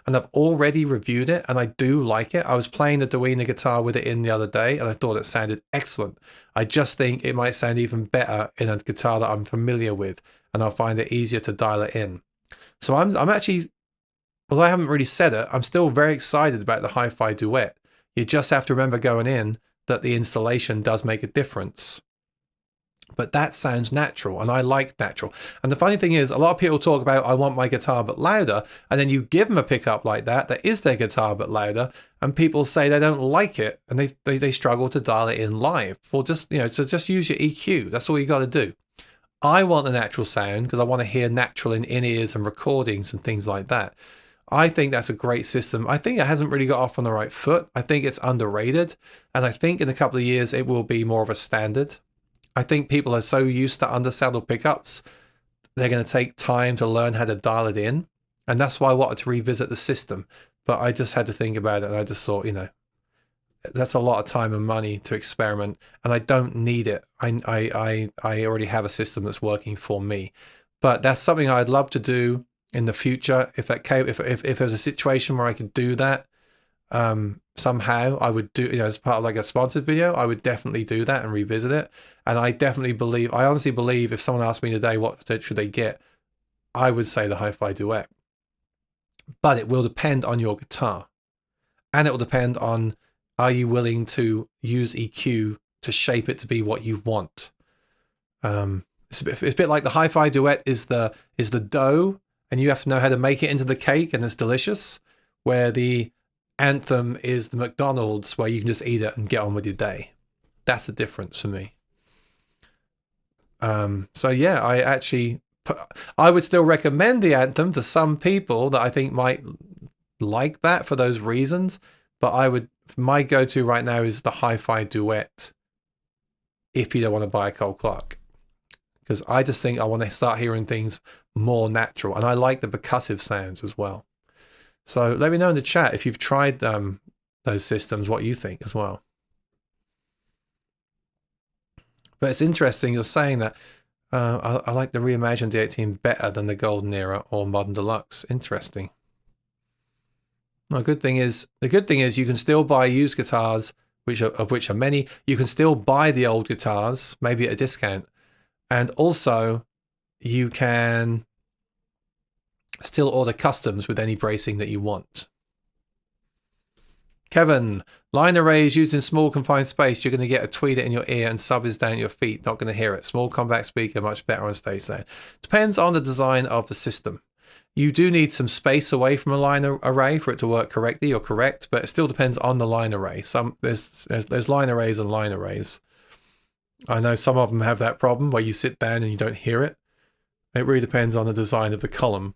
And I've already reviewed it and I do like it. I was playing the Duina guitar with it in the other day and I thought it sounded excellent. I just think it might sound even better in a guitar that I'm familiar with, and I'll find it easier to dial it in. So I'm actually, although I haven't really said it, I'm still very excited about the Hi-Fi Duet. You just have to remember going in that the installation does make a difference. But that sounds natural, and I like natural. And the funny thing is, a lot of people talk about, I want my guitar but louder, and then you give them a pickup like that is their guitar but louder, and people say they don't like it, and they struggle to dial it in live. Well, just use your EQ. That's all you got to do. I want the natural sound because I want to hear natural in in-ears and recordings and things like that. I think that's a great system. I think it hasn't really got off on the right foot. I think it's underrated. And I think in a couple of years, it will be more of a standard. I think people are so used to undersaddle pickups, they're going to take time to learn how to dial it in. And that's why I wanted to revisit the system. But I just had to think about it. And I just thought, that's a lot of time and money to experiment. And I don't need it. I already have a system that's working for me. But that's something I'd love to do in the future. If that came, if there's a situation where I could do that, somehow I would do, as part of like a sponsored video, I would definitely do that and revisit it. And I honestly believe if someone asked me today, what should they get? I would say the Hi-Fi Duet. But it will depend on your guitar. And it will depend on, are you willing to use EQ to shape it to be what you want? It's a bit like the Hi-Fi Duet is the dough, and you have to know how to make it into the cake, and it's delicious. Where the Anthem is the McDonald's, where you can just eat it and get on with your day. That's the difference for me. So yeah, I would still recommend the Anthem to some people that I think might like that for those reasons. But my go-to right now is the Hi-Fi Duet. If you don't want to buy a Cole Clark. Because I just think I want to start hearing things more natural. And I like the percussive sounds as well. So let me know in the chat if you've tried those systems, what you think as well. But it's interesting you're saying that I like the reimagined D18 better than the Golden Era or Modern Deluxe. Interesting. The good thing is you can still buy used guitars, of which are many. You can still buy the old guitars, maybe at a discount. And also, you can still order customs with any bracing that you want. Kevin, line arrays used in small confined space, you're going to get a tweeter in your ear and sub is down your feet, not going to hear it. Small compact speaker, much better on stage sound. Depends on the design of the system. You do need some space away from a line array for it to work correctly. You're correct, but it still depends on the line array. There's line arrays and line arrays. I know some of them have that problem where you sit down and you don't hear it. It really depends on the design of the column.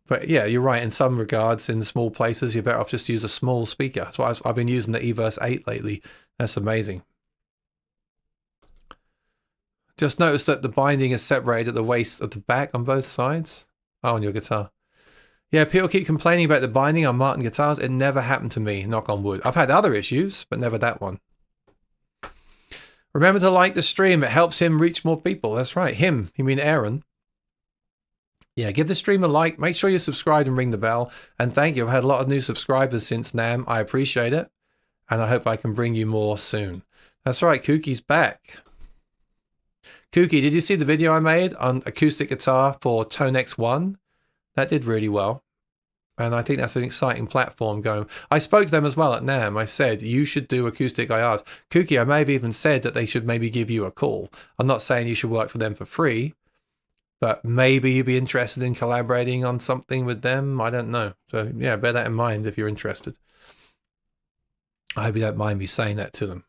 But yeah, you're right. In some regards, in small places, you're better off just use a small speaker. That's why I've been using the Everse 8 lately. That's amazing. Just notice that the binding is separated at the waist at the back on both sides. Oh, on your guitar. Yeah, people keep complaining about the binding on Martin guitars. It never happened to me, knock on wood. I've had other issues, but never that one. Remember to like the stream. It helps him reach more people. That's right. Him. You mean Aaron? Yeah, give the stream a like. Make sure you're subscribed and ring the bell. And thank you. I've had a lot of new subscribers since NAMM. I appreciate it. And I hope I can bring you more soon. That's right. Kookie's back. Kookie, did you see the video I made on acoustic guitar for Tone X1? That did really well. And I think that's an exciting platform going. I spoke to them as well at NAMM. I said, you should do acoustic IRs. Kookie, I may have even said that they should maybe give you a call. I'm not saying you should work for them for free, but maybe you'd be interested in collaborating on something with them. I don't know. So yeah, bear that in mind if you're interested. I hope you don't mind me saying that to them.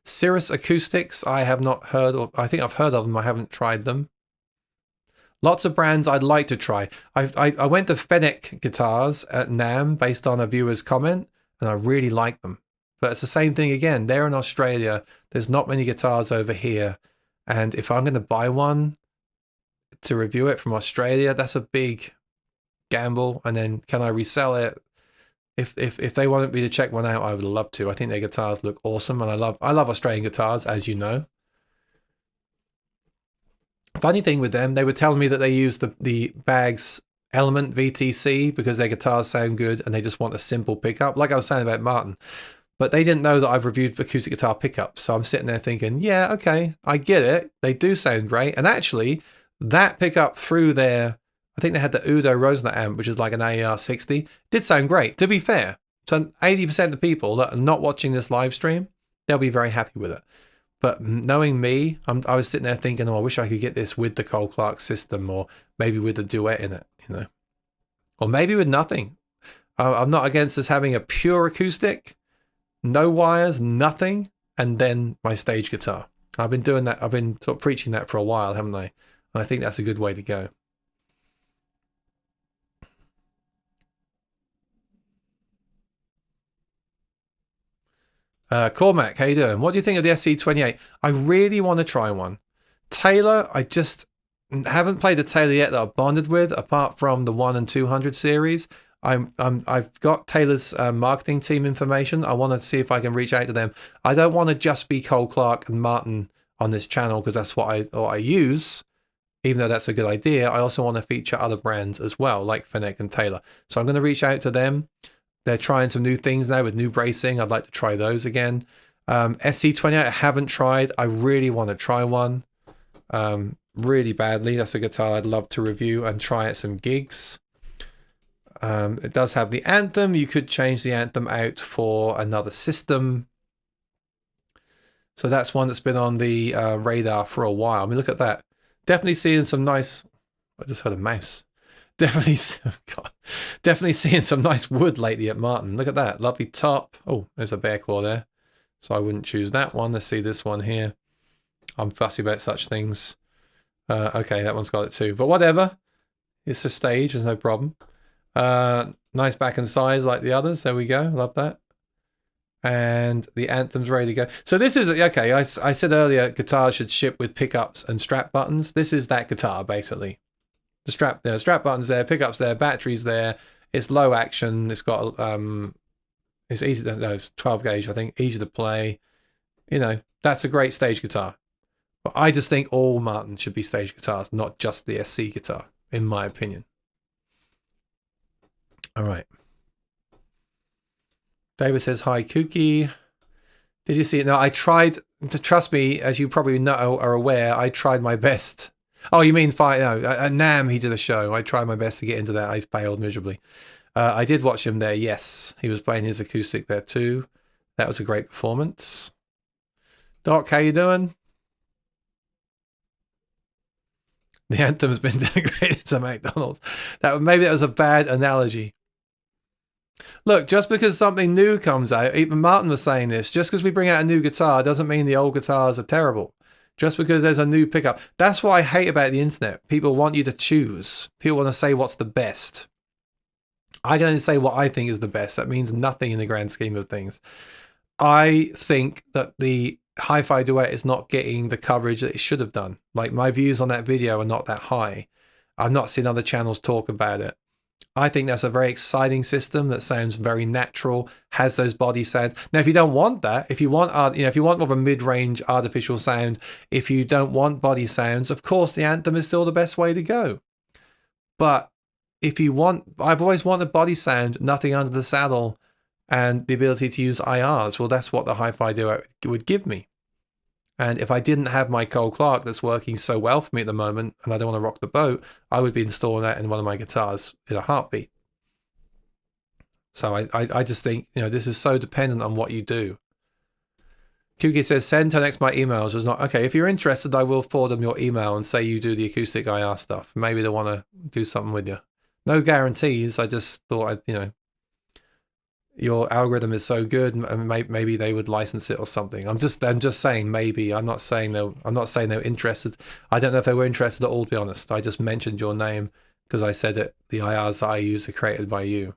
Cirrus Acoustics, I have not heard, or I think I've heard of them. I haven't tried them. Lots of brands I'd like to try. I went to Fennec Guitars at NAMM based on a viewer's comment, and I really like them. But it's the same thing again. They're in Australia. There's not many guitars over here. And if I'm going to buy one to review it from Australia, that's a big gamble. And then can I resell it? If they wanted me to check one out, I would love to. I think their guitars look awesome, and I love Australian guitars, as you know. Funny thing with them, they were telling me that they use the Baggs Element VTC because their guitars sound good and they just want a simple pickup, like I was saying about Martin. But they didn't know that I've reviewed acoustic guitar pickups. So I'm sitting there thinking, yeah, okay, I get it. They do sound great. And actually, that pickup through their, I think they had the Udo Rosner amp, which is like an AER60, did sound great, to be fair. So 80% of the people that are not watching this live stream, they'll be very happy with it. But knowing me, I was sitting there thinking, oh, I wish I could get this with the Cole Clark system, or maybe with a duet in it, you know, or maybe with nothing. I'm not against us having a pure acoustic, no wires, nothing, and then my stage guitar. I've been doing that. I've been sort of preaching that for a while, haven't I? And I think that's a good way to go. Cormac, how you doing? What do you think of the SC28? I really want to try one. Taylor, I just haven't played a Taylor yet that I've bonded with, apart from the 1 and 200 series. I've got Taylor's marketing team information. I want to see if I can reach out to them. I don't want to just be Cole Clark and Martin on this channel because that's what I use. even though that's a good idea, I also want to feature other brands as well, like Fennec and Taylor. So I'm going to reach out to them. They're trying some new things now with new bracing. I'd like to try those again. SC28 I haven't tried. I really want to try one really badly. That's a guitar I'd love to review and try at some gigs. It does have the Anthem. You could change the Anthem out for another system. So that's one that's been on the radar for a while. I mean, look at that. Definitely seeing some nice... I just heard a mouse. Definitely, God, definitely seeing some nice wood lately at Martin. Look at that. Lovely top. Oh, there's a bear claw there. So I wouldn't choose that one. Let's see this one here. I'm fussy about such things. Okay, that one's got it too. But whatever. It's a stage. There's no problem. Nice back and size like the others. There we go. Love that. And the Anthem's ready to go. So this is, okay, I said earlier guitars should ship with pickups and strap buttons. This is that guitar, basically. The strap buttons there, pickups there, batteries there. It's low action. It's got, it's easy to, no, it's 12 gauge, I think. Easy to play. You know, that's a great stage guitar. But I just think all Martin should be stage guitars, not just the SC guitar, in my opinion. All right. David says, hi, Kooky. Did you see it? No, I tried to, trust me, as you probably know, are aware, I tried my best. Oh, you mean fight? No, at NAMM he did a show. I tried my best to get into that. I failed miserably. I did watch him there. Yes, he was playing his acoustic there too. That was a great performance. Doc, how you doing? The Anthem's been downgraded to McDonald's. Maybe that was a bad analogy. Look, just because something new comes out, even Martin was saying this, just because we bring out a new guitar doesn't mean the old guitars are terrible. Just because there's a new pickup. That's what I hate about the internet. People want you to choose. People want to say what's the best. I can only say what I think is the best. That means nothing in the grand scheme of things. I think that the Hi-Fi Duet is not getting the coverage that it should have done. Like, my views on that video are not that high. I've not seen other channels talk about it. I think that's a very exciting system that sounds very natural, has those body sounds. Now, if you don't want that, if you want, if you want more of a mid-range artificial sound, if you don't want body sounds, of course, the Anthem is still the best way to go. But if you want, I've always wanted body sound, nothing under the saddle, and the ability to use IRs. Well, that's what the Hi-Fi Duet would give me. And if I didn't have my Cole Clark that's working so well for me at the moment, and I don't want to rock the boat, I would be installing that in one of my guitars in a heartbeat. So I just think, this is so dependent on what you do. Kuki says, send 10x my emails. Was not okay. If you're interested, I will forward them your email and say you do the acoustic IR stuff. Maybe they want to do something with you. No guarantees. I just thought, your algorithm is so good, and maybe they would license it or something. I'm just saying maybe. I'm not saying they're interested. I don't know if they were interested at all, to be honest. I just mentioned your name because I said that the IRs that I use are created by you.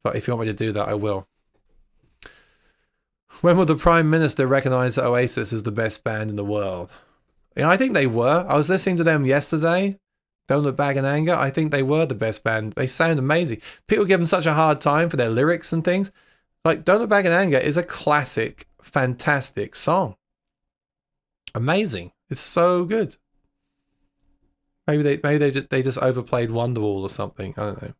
But if you want me to do that, I will. When will the Prime Minister recognize that Oasis is the best band in the world? I think they were. I was listening to them yesterday. Don't Look Back in Anger. I think they were the best band. They sound amazing. People give them such a hard time for their lyrics and things. Like, Don't Look Back in Anger is a classic, fantastic song. Amazing. It's so good. Maybe they just overplayed Wonderwall or something. I don't know.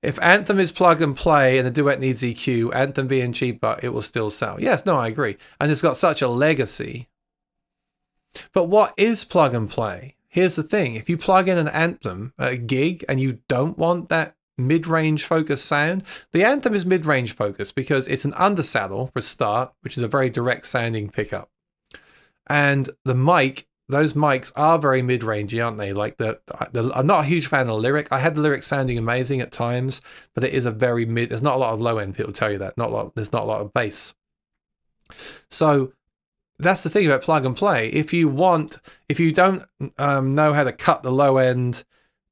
If Anthem is plug and play and the duet needs EQ, Anthem being cheaper, it will still sell. Yes, no, I agree. And it's got such a legacy. But what is plug and play? Here's the thing. If you plug in an Anthem at a gig and you don't want that mid-range focus sound, the Anthem is mid-range focus because it's an undersaddle for a start, which is a very direct sounding pickup. And the mic, those mics are very mid-rangey, aren't they? Like I'm not a huge fan of the lyric. I had the lyric sounding amazing at times, but it is a very mid, there's not a lot of low end, people tell you that. There's not a lot of bass. So that's the thing about plug and play. If you don't know how to cut the low end,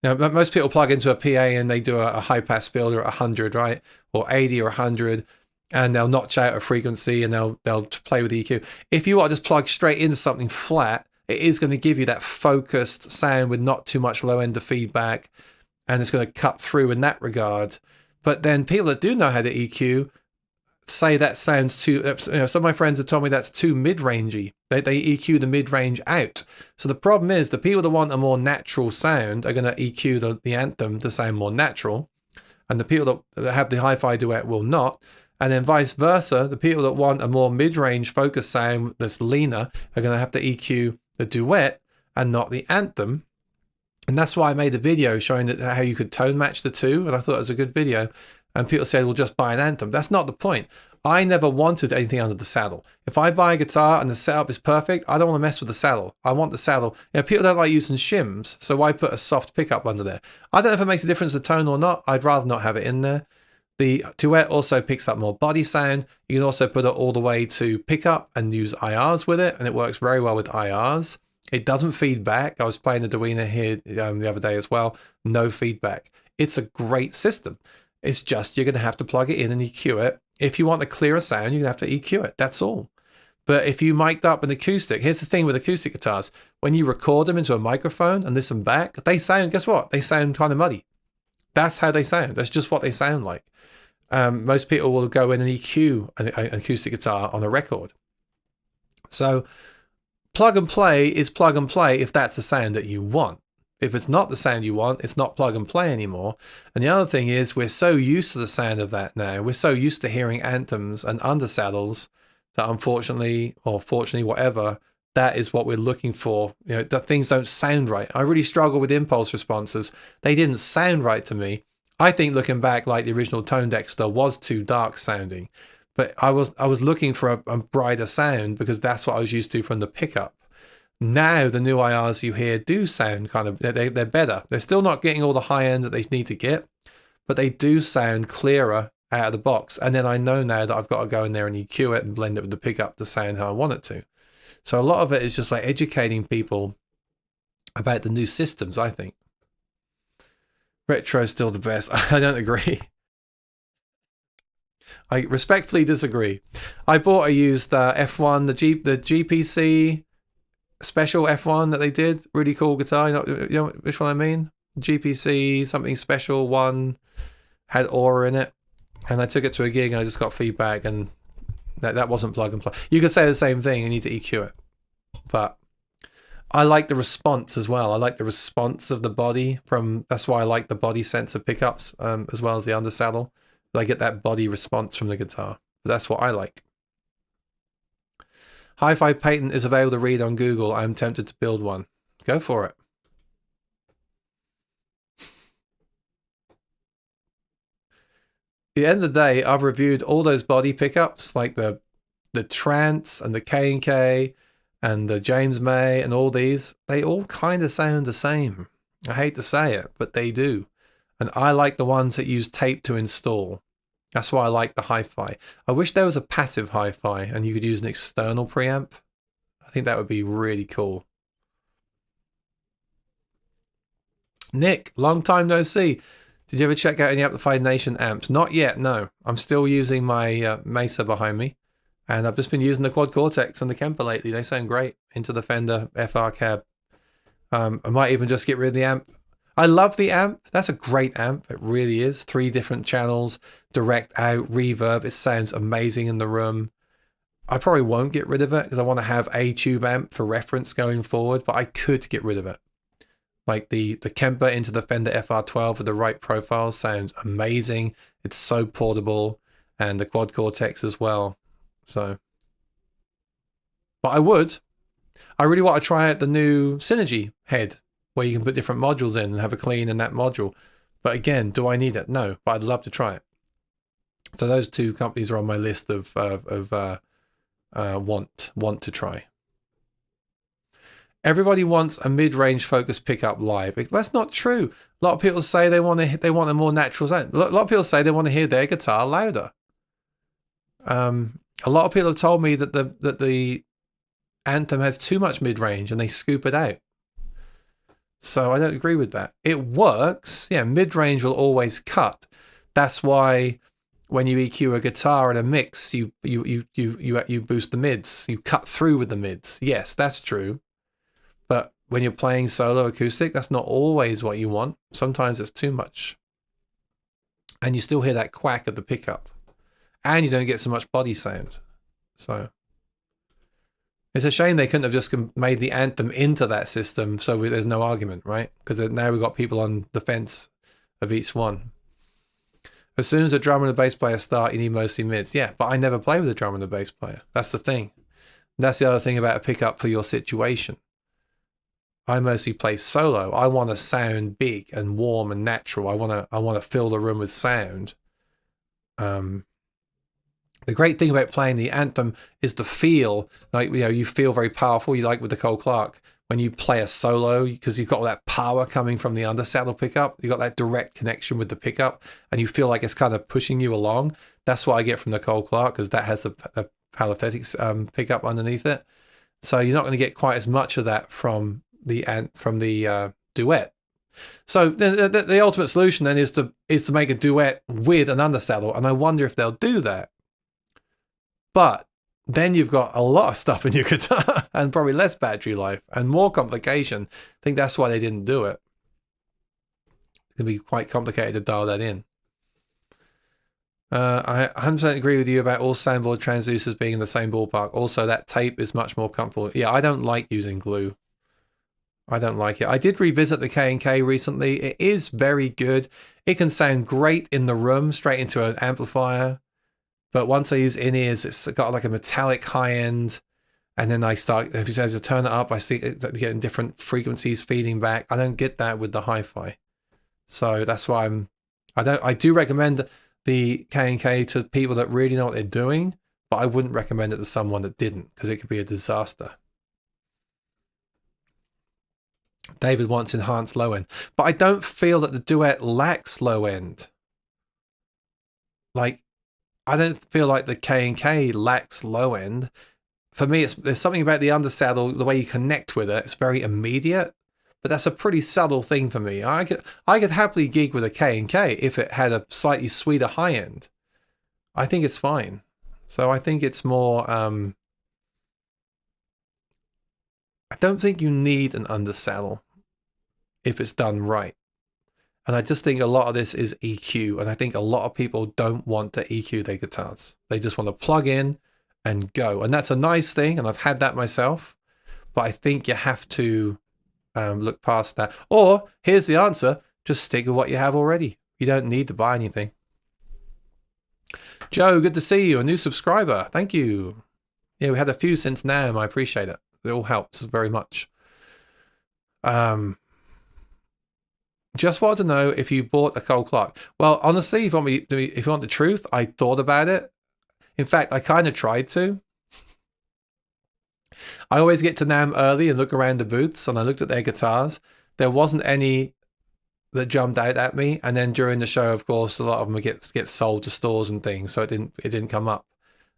most people plug into a PA and they do a high pass filter at 100, right? Or 80 or 100, and they'll notch out a frequency and they'll play with EQ. If you want to just plug straight into something flat, it is going to give you that focused sound with not too much low end of feedback, and it's going to cut through in that regard. But then people that do know how to EQ, say that sounds too, some of my friends have told me that's too mid-rangey. They EQ the mid-range out. So the problem is the people that want a more natural sound are going to EQ the anthem to sound more natural. And the people that have the hi-fi duet will not. And then vice versa, the people that want a more mid-range focus sound that's leaner are going to have to EQ the duet and not the anthem. And that's why I made a video showing how you could tone match the two. And I thought it was a good video. And people said, well, just buy an anthem. That's not the point. I never wanted anything under the saddle. If I buy a guitar and the setup is perfect, I don't want to mess with the saddle. I want the saddle. People don't like using shims, so why put a soft pickup under there? I don't know if it makes a difference to tone or not. I'd rather not have it in there. The duet also picks up more body sound. You can also put it all the way to pickup and use IRs with it, and it works very well with IRs. It doesn't feed back. I was playing the Duina here the other day as well. No feedback. It's a great system. It's just you're going to have to plug it in and EQ it. If you want a clearer sound, you're going to have to EQ it. That's all. But if you mic'd up an acoustic, here's the thing with acoustic guitars. When you record them into a microphone and listen back, they sound, guess what? They sound kind of muddy. That's how they sound. That's just what they sound like. Most people will go in and EQ an acoustic guitar on a record. So plug and play is plug and play if that's the sound that you want. If it's not the sound you want, it's not plug and play anymore. And the other thing is we're so used to the sound of that now. We're so used to hearing anthems and undersaddles that unfortunately, or fortunately, whatever, that is what we're looking for. That things don't sound right. I really struggle with impulse responses. They didn't sound right to me. I think looking back, like the original Tone Dexter was too dark sounding, but I was looking for a brighter sound because that's what I was used to from the pickup. Now the new IRs you hear do sound kind of, they're better. They're still not getting all the high end that they need to get, but they do sound clearer out of the box. And then I know now that I've got to go in there and EQ it and blend it with the pickup to sound how I want it to. So a lot of it is just like educating people about the new systems, I think. Retro is still the best. I don't agree. I respectfully disagree. I bought a used F1, the GPC special F1 that they did. Really cool guitar. You know which one I mean? GPC something special one, had aura in it. And I took it to a gig and I just got feedback and that wasn't plug and play. You could say the same thing, you need to EQ it. But I like the response as well. I like the response of the body that's why I like the body sensor pickups as well as the undersaddle. I get that body response from the guitar. But that's what I like. Hi-Fi patent is available to read on Google. I'm tempted to build one. Go for it. At the end of the day, I've reviewed all those body pickups, like the Trance and the K&K and the James May and all these. They all kind of sound the same. I hate to say it, but they do. And I like the ones that use tape to install. That's why I like the hi-fi. I wish there was a passive hi-fi and you could use an external preamp. I think that would be really cool. Nick, long time no see. Did you ever check out any Amplified Nation amps? Not yet, no. I'm still using my Mesa behind me. And I've just been using the Quad Cortex and the Kemper lately. They sound great. Into the Fender FR cab. I might even just get rid of the amp. I love the amp. That's a great amp. It really is. 3 different channels, direct out, reverb. It sounds amazing in the room. I probably won't get rid of it because I want to have a tube amp for reference going forward, but I could get rid of it. Like the Kemper into the Fender FR12 with the right profile sounds amazing. It's so portable, and the Quad Cortex as well. So, but I really want to try out the new Synergy head where you can put different modules in and have a clean in that module. But again, do I need it? No, but I'd love to try it. So those 2 companies are on my list of want to try. Everybody wants a mid-range focus pickup live. That's not true. A lot of people say they want a more natural sound. A lot of people say they want to hear their guitar louder. A lot of people have told me that the Anthem has too much mid-range and they scoop it out. So I don't agree with that. It works. Yeah, mid-range will always cut. That's why when you EQ a guitar in a mix, you boost the mids. You cut through with the mids. Yes, that's true. But when you're playing solo acoustic, that's not always what you want. Sometimes it's too much. And you still hear that quack of the pickup. and you don't get so much body sound. So it's a shame they couldn't have just made the Anthem into that system, so there's no argument, right? Because now we've got people on the fence of each one. As soon as the drummer and the bass player start, you need mostly mids. Yeah, but I never play with the drummer and the bass player. That's the thing. That's the other thing about a pickup for your situation. I mostly play solo. I want to sound big and warm and natural. I want to fill the room with sound. The great thing about playing the Anthem is the feel. Like, you know, you feel very powerful. You like with the Cole Clark when you play a solo, because you've got all that power coming from the undersaddle pickup. You've got that direct connection with the pickup, and you feel like it's kind of pushing you along. That's what I get from the Cole Clark, because that has a Palathetics pickup underneath it. So you're not going to get quite as much of that from the duet. So the ultimate solution then is to make a duet with an undersaddle, and I wonder if they'll do that. But then you've got a lot of stuff in your guitar and probably less battery life and more complication. I think that's why they didn't do it. It's going to be quite complicated to dial that in. I 100% agree with you about all soundboard transducers being in the same ballpark. Also, that tape is much more comfortable. Yeah, I don't like using glue. I don't like it. I did revisit the K&K recently. It is very good. It can sound great in the room, straight into an amplifier. But once I use in-ears, it's got like a metallic high end. And then as I turn it up, I see it getting different frequencies feeding back. I don't get that with the hi-fi. So that's why I do recommend the K&K to people that really know what they're doing, but I wouldn't recommend it to someone that didn't, because it could be a disaster. David wants enhanced low end, but I don't feel that the duet lacks low end. Like, I don't feel like the K&K lacks low end. For me, there's something about the undersaddle, the way you connect with it. It's very immediate, but that's a pretty subtle thing for me. I could happily gig with a K&K if it had a slightly sweeter high end. I think it's fine. So I think it's more. I don't think you need an undersaddle if it's done right. And I just think a lot of this is EQ. And I think a lot of people don't want to EQ their guitars. They just want to plug in and go. And that's a nice thing. And I've had that myself. But I think you have to look past that. Or here's the answer. Just stick with what you have already. You don't need to buy anything. Joe, good to see you. A new subscriber. Thank you. Yeah, we had a few since now. I appreciate it. It all helps very much. Just wanted to know if you bought a Cole Clark. Well, honestly, if you want the truth, I thought about it. In fact, I kind of tried to. I always get to NAMM early and look around the booths, and I looked at their guitars. There wasn't any that jumped out at me. And then during the show, of course, a lot of them get sold to stores and things, so it didn't come up.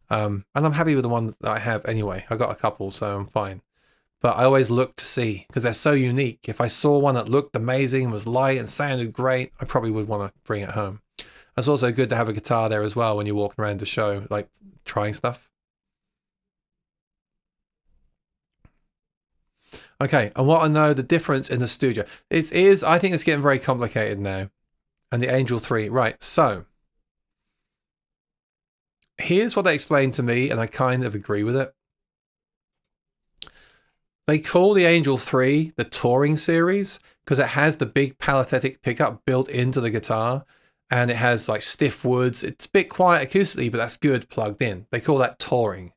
And I'm happy with the one that I have anyway. I got a couple, so I'm fine. But I always look to see, because they're so unique. If I saw one that looked amazing, was light and sounded great, I probably would want to bring it home. It's also good to have a guitar there as well when you're walking around the show, like trying stuff. Okay, I want to know the difference in the studio. I think it's getting very complicated now. And the Angel 3, right, so here's what they explained to me, and I kind of agree with it. They call the Angel 3 the Touring Series because it has the big Palathetic pickup built into the guitar, and it has like stiff woods. It's a bit quiet acoustically, but that's good plugged in. They call that Touring.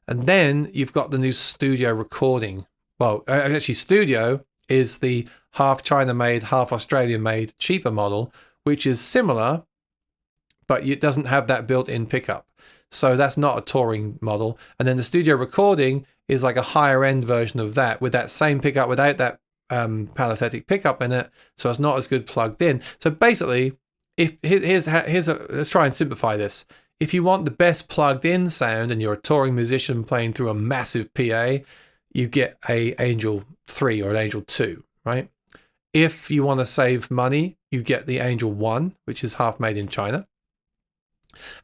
And then you've got the new Studio recording. Well, actually, Studio is the half China-made, half Australian-made, cheaper model, which is similar, but it doesn't have that built-in pickup. So that's not a touring model. And then the Studio recording is like a higher end version of that with that same pickup without that Palathetic pickup in it. So it's not as good plugged in. So basically, let's try and simplify this. If you want the best plugged in sound and you're a touring musician playing through a massive PA, you get a Angel 3 or an Angel 2, right? If you want to save money, you get the Angel 1, which is half made in China.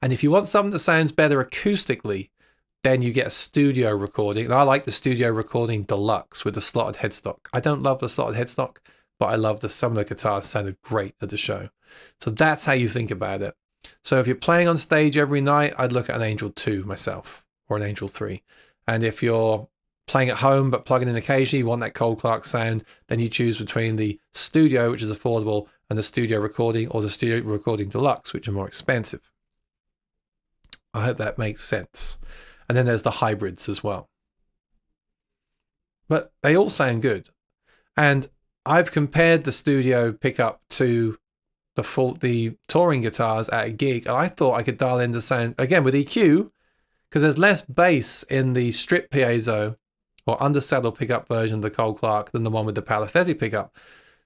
And if you want something that sounds better acoustically, then you get a Studio recording. And I like the Studio recording deluxe with the slotted headstock. I don't love the slotted headstock, but I love some of the guitars sounded great at the show. So that's how you think about it. So if you're playing on stage every night, I'd look at an Angel 2 myself, or an Angel 3. And if you're playing at home but plugging in occasionally, you want that Cole Clark sound, then you choose between the Studio, which is affordable, and the Studio Recording, or the Studio Recording Deluxe, which are more expensive. I hope that makes sense. And then there's the hybrids as well. But they all sound good. And I've compared the Studio pickup to the touring guitars at a gig, and I thought I could dial in the sound, again with EQ, because there's less bass in the strip piezo or undersaddle pickup version of the Cole Clark than the one with the palathetic pickup.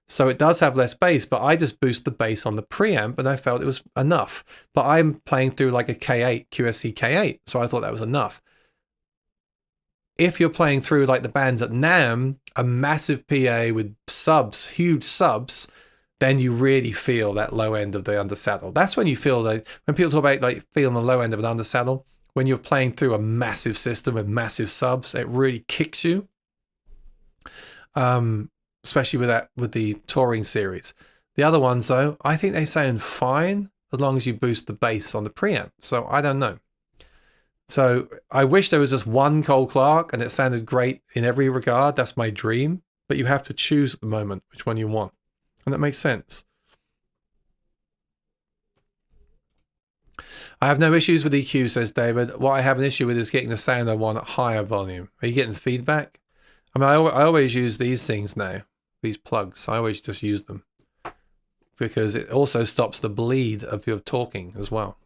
So it does have less bass, but I just boost the bass on the preamp and I felt it was enough. But I'm playing through like a K8, QSC K8, so I thought that was enough. If you're playing through like the bands at NAMM, a massive PA with subs, huge subs, then you really feel that low end of the undersaddle. That's when you feel like, when people talk about like feeling the low end of an undersaddle, when you're playing through a massive system with massive subs, it really kicks you. Especially with the touring series. The other ones though, I think they sound fine as long as you boost the bass on the preamp. So I don't know. So I wish there was just one Cole Clark and it sounded great in every regard. That's my dream. But you have to choose at the moment which one you want. And that makes sense. I have no issues with EQ, says David. What I have an issue with is getting the sound I want at higher volume. Are you getting feedback? I mean, I always use these things now, these plugs. I always just use them because it also stops the bleed of your talking as well.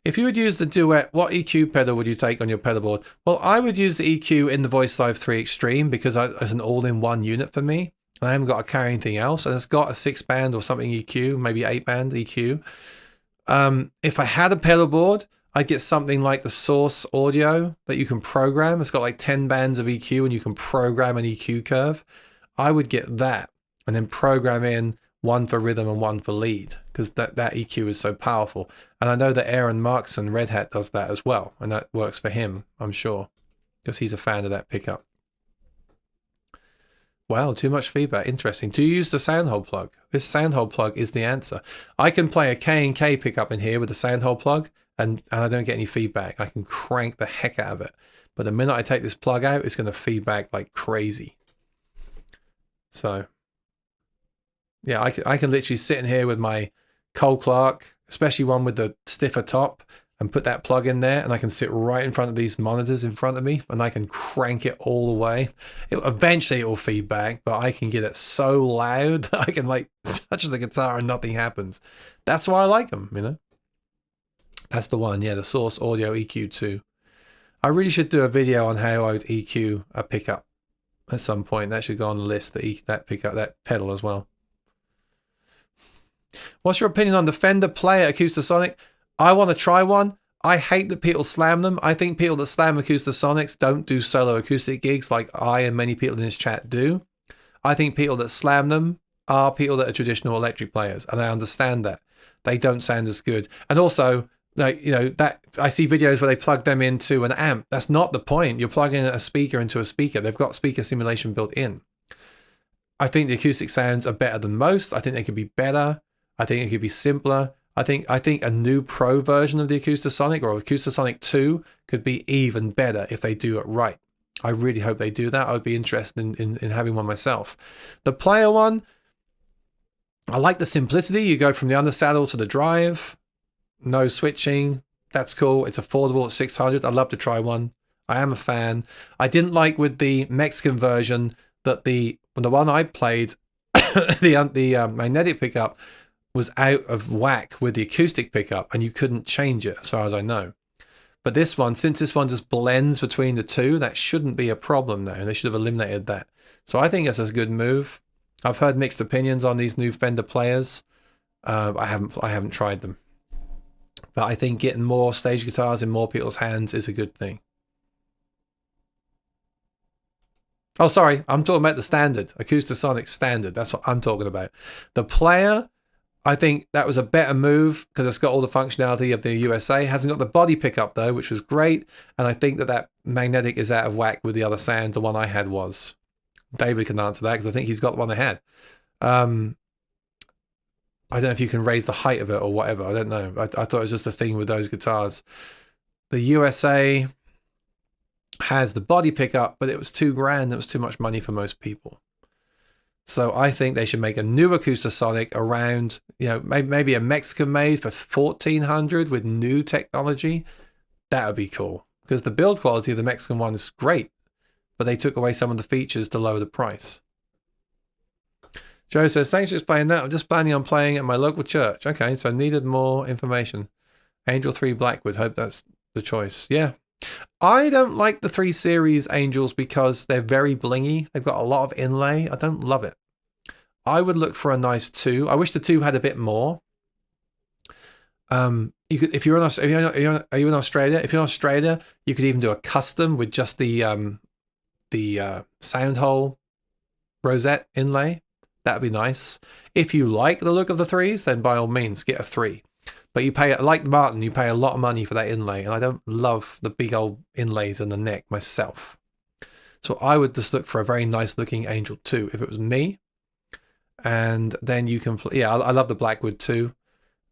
If you would use the Duet, what EQ pedal would you take on your pedal board? Well, I would use the EQ in the Voice Live 3 Extreme because it's an all-in-one unit for me. I haven't got to carry anything else, and it's got a 6-band or something EQ, maybe 8-band EQ. If I had a pedal board, I'd get something like the Source Audio that you can program. It's got like 10 bands of EQ, and you can program an EQ curve. I would get that, and then program in one for rhythm and one for lead, because that EQ is so powerful. And I know that Aaron Markson, Red Hat, does that as well, and that works for him, I'm sure, because he's a fan of that pickup. Wow, too much feedback. Interesting. Do you use the Soundhole plug? This Soundhole plug is the answer. I can play a K&K pickup in here with the Soundhole plug, and I don't get any feedback. I can crank the heck out of it. But the minute I take this plug out, it's going to feedback like crazy. So, yeah, I can literally sit in here with my Cole Clark, especially one with the stiffer top, and put that plug in there, and I can sit right in front of these monitors in front of me, and I can crank it all the way. Eventually it will feedback, but I can get it so loud that I can like touch the guitar and nothing happens. That's why I like them, you know. That's the one, yeah, the Source Audio EQ2. I really should do a video on how I would EQ a pickup at some point. That should go on the list, that pickup, that pedal as well. What's your opinion on the Fender Player Acoustasonic? I want to try one. I hate that people slam them. I think people that slam Acoustasonics don't do solo acoustic gigs like I and many people in this chat do. I think people that slam them are people that are traditional electric players, and I understand that. They don't sound as good. And also, like, you know, that I see videos where they plug them into an amp. That's not the point. You're plugging a speaker into a speaker. They've got speaker simulation built in. I think the acoustic sounds are better than most. I think they could be better. I think it could be simpler. I think a new pro version of the Acoustasonic or Acoustasonic 2 could be even better if they do it right. I really hope they do that. I would be interested in having one myself. The player one, I like the simplicity. You go from the undersaddle to the drive. No switching. That's cool. It's affordable at $600. I'd love to try one. I am a fan. I didn't like with the Mexican version that the one I played, the magnetic pickup was out of whack with the acoustic pickup, and you couldn't change it as far as I know. But this one, since this one just blends between the two, that shouldn't be a problem now. They should have eliminated that. So I think it's a good move. I've heard mixed opinions on these new Fender players. I haven't tried them. But I think getting more stage guitars in more people's hands is a good thing. Oh, sorry. I'm talking about the standard. Acoustasonic standard. That's what I'm talking about. The player, I think that was a better move because it's got all the functionality of the USA. It hasn't got the body pickup though, which was great. And I think that magnetic is out of whack with the other sound. The one I had was. David can answer that because I think he's got the one I had. I don't know if you can raise the height of it or whatever. I don't know. I thought it was just a thing with those guitars. The USA has the body pickup, but it was $2,000. It was too much money for most people. So I think they should make a new Acoustasonic around, maybe a Mexican made for $1,400 with new technology. That would be cool, because the build quality of the Mexican one is great, but they took away some of the features to lower the price. Joe says, thanks for explaining that. I'm just planning on playing at my local church. Okay, so I needed more information. Angel 3 Blackwood. Hope that's the choice. Yeah. I don't like the 3 Series Angels because they're very blingy. They've got a lot of inlay. I don't love it. I would look for a nice 2. I wish the 2 had a bit more. You could, if you're in Australia, are you in Australia? If you're in Australia, you could even do a custom with just the sound hole rosette inlay. That'd be nice. If you like the look of the 3s, then by all means get a 3. But you pay, like Martin, you pay a lot of money for that inlay, and I don't love the big old inlays in the neck myself. So I would just look for a very nice looking Angel 2 if it was me. And then you can play. Yeah, I love the Blackwood too.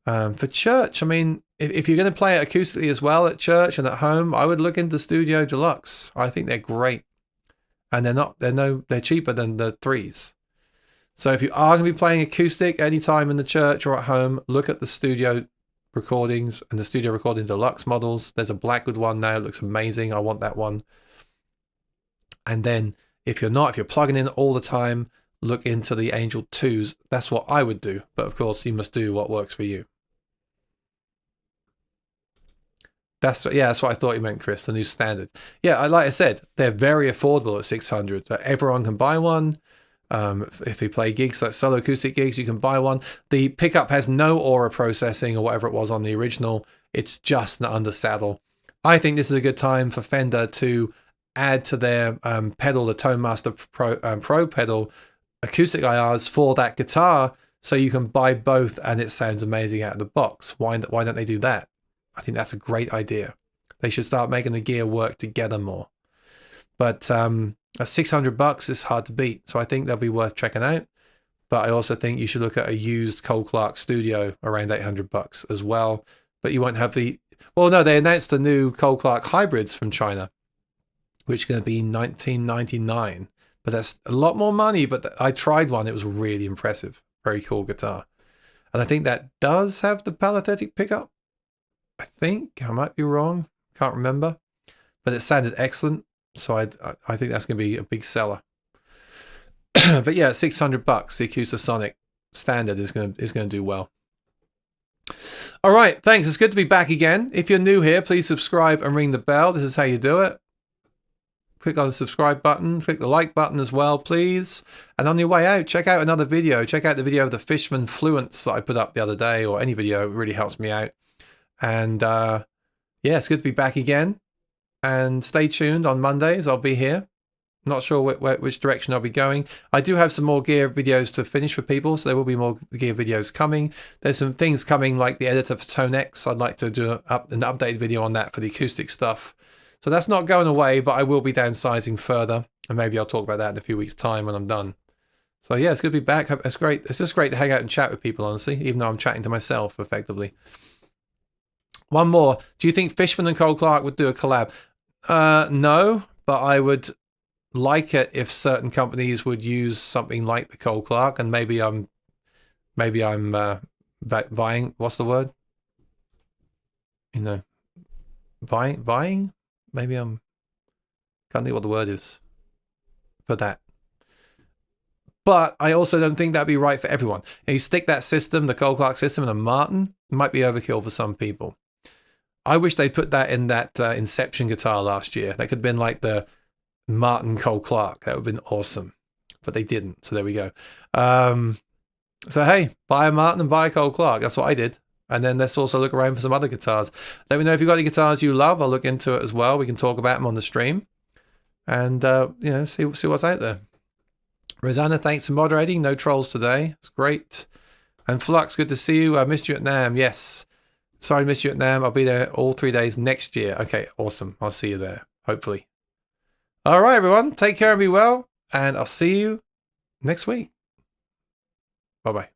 For church, I mean, if you're going to play it acoustically as well at church and at home, I would look into Studio Deluxe. I think they're great, and they're cheaper than the 3s. So if you are going to be playing acoustic anytime in the church or at home, look at the Studio recordings and the Studio Recording Deluxe models. There's a Blackwood one now. It looks amazing. I want that one. And then if you're plugging in all the time, look into the Angel 2s. That's what I would do. But of course, you must do what works for you. That's what I thought you meant, Chris, the new standard. Yeah, like I said, they're very affordable at $600. So everyone can buy one. If you play gigs like solo acoustic gigs, you can buy one. The pickup has no aura processing or whatever it was on the original. It's just an undersaddle. I think this is a good time for Fender to add to their pedal, the Tone Master Pro pedal, acoustic IRs for that guitar, so you can buy both and it sounds amazing out of the box. Why don't they do that? I think that's a great idea. They should start making the gear work together more. But at $600 is hard to beat, so I think they'll be worth checking out. But I also think you should look at a used Cole Clark Studio around $800 as well. But you won't have the... Well, no, they announced the new Cole Clark hybrids from China, which is going to be $1999. But that's a lot more money. But I tried one. It was really impressive. Very cool guitar. And I think that does have the Palathetic pickup. I think. I might be wrong. Can't remember. But it sounded excellent. So I think that's going to be a big seller. But yeah, $600, the Acoustasonic standard is going to do well. All right, thanks. It's good to be back again. If you're new here, please subscribe and ring the bell. This is how you do it. Click on the subscribe button. Click the like button as well, please. And on your way out, check out another video. Check out the video of the Fishman Fluence that I put up the other day, or any video. It really helps me out. And yeah, it's good to be back again. And stay tuned on Mondays. I'll be here. Not sure which direction I'll be going. I do have some more gear videos to finish for people, so there will be more gear videos coming. There's some things coming like the editor for Tone X. I'd like to do an updated video on that for the acoustic stuff. So that's not going away, but I will be downsizing further. And maybe I'll talk about that in a few weeks' time when I'm done. So yeah, it's good to be back. It's great. It's just great to hang out and chat with people, honestly, even though I'm chatting to myself effectively. One more. Do you think Fishman and Cole Clark would do a collab? No, but I would like it if certain companies would use something like the Cole Clark, and maybe I'm buying. What's the word? Buying. Maybe can't think what the word is for that. But I also don't think that'd be right for everyone. You stick that system, the Cole Clark system, in a Martin, it might be overkill for some people. I wish they put that in that Inception guitar last year. That could have been like the Martin Cole Clark. That would have been awesome. But they didn't. So there we go. So hey, buy a Martin and buy a Cole Clark. That's what I did. And then let's also look around for some other guitars. Let me know if you've got any guitars you love. I'll look into it as well. We can talk about them on the stream. And, see what's out there. Rosanna, thanks for moderating. No trolls today. It's great. And Flux, good to see you. I missed you at NAMM. Yes. Sorry I missed you at NAMM. I'll be there all 3 days next year. Okay, awesome. I'll see you there, hopefully. All right, everyone. Take care and be well. And I'll see you next week. Bye-bye.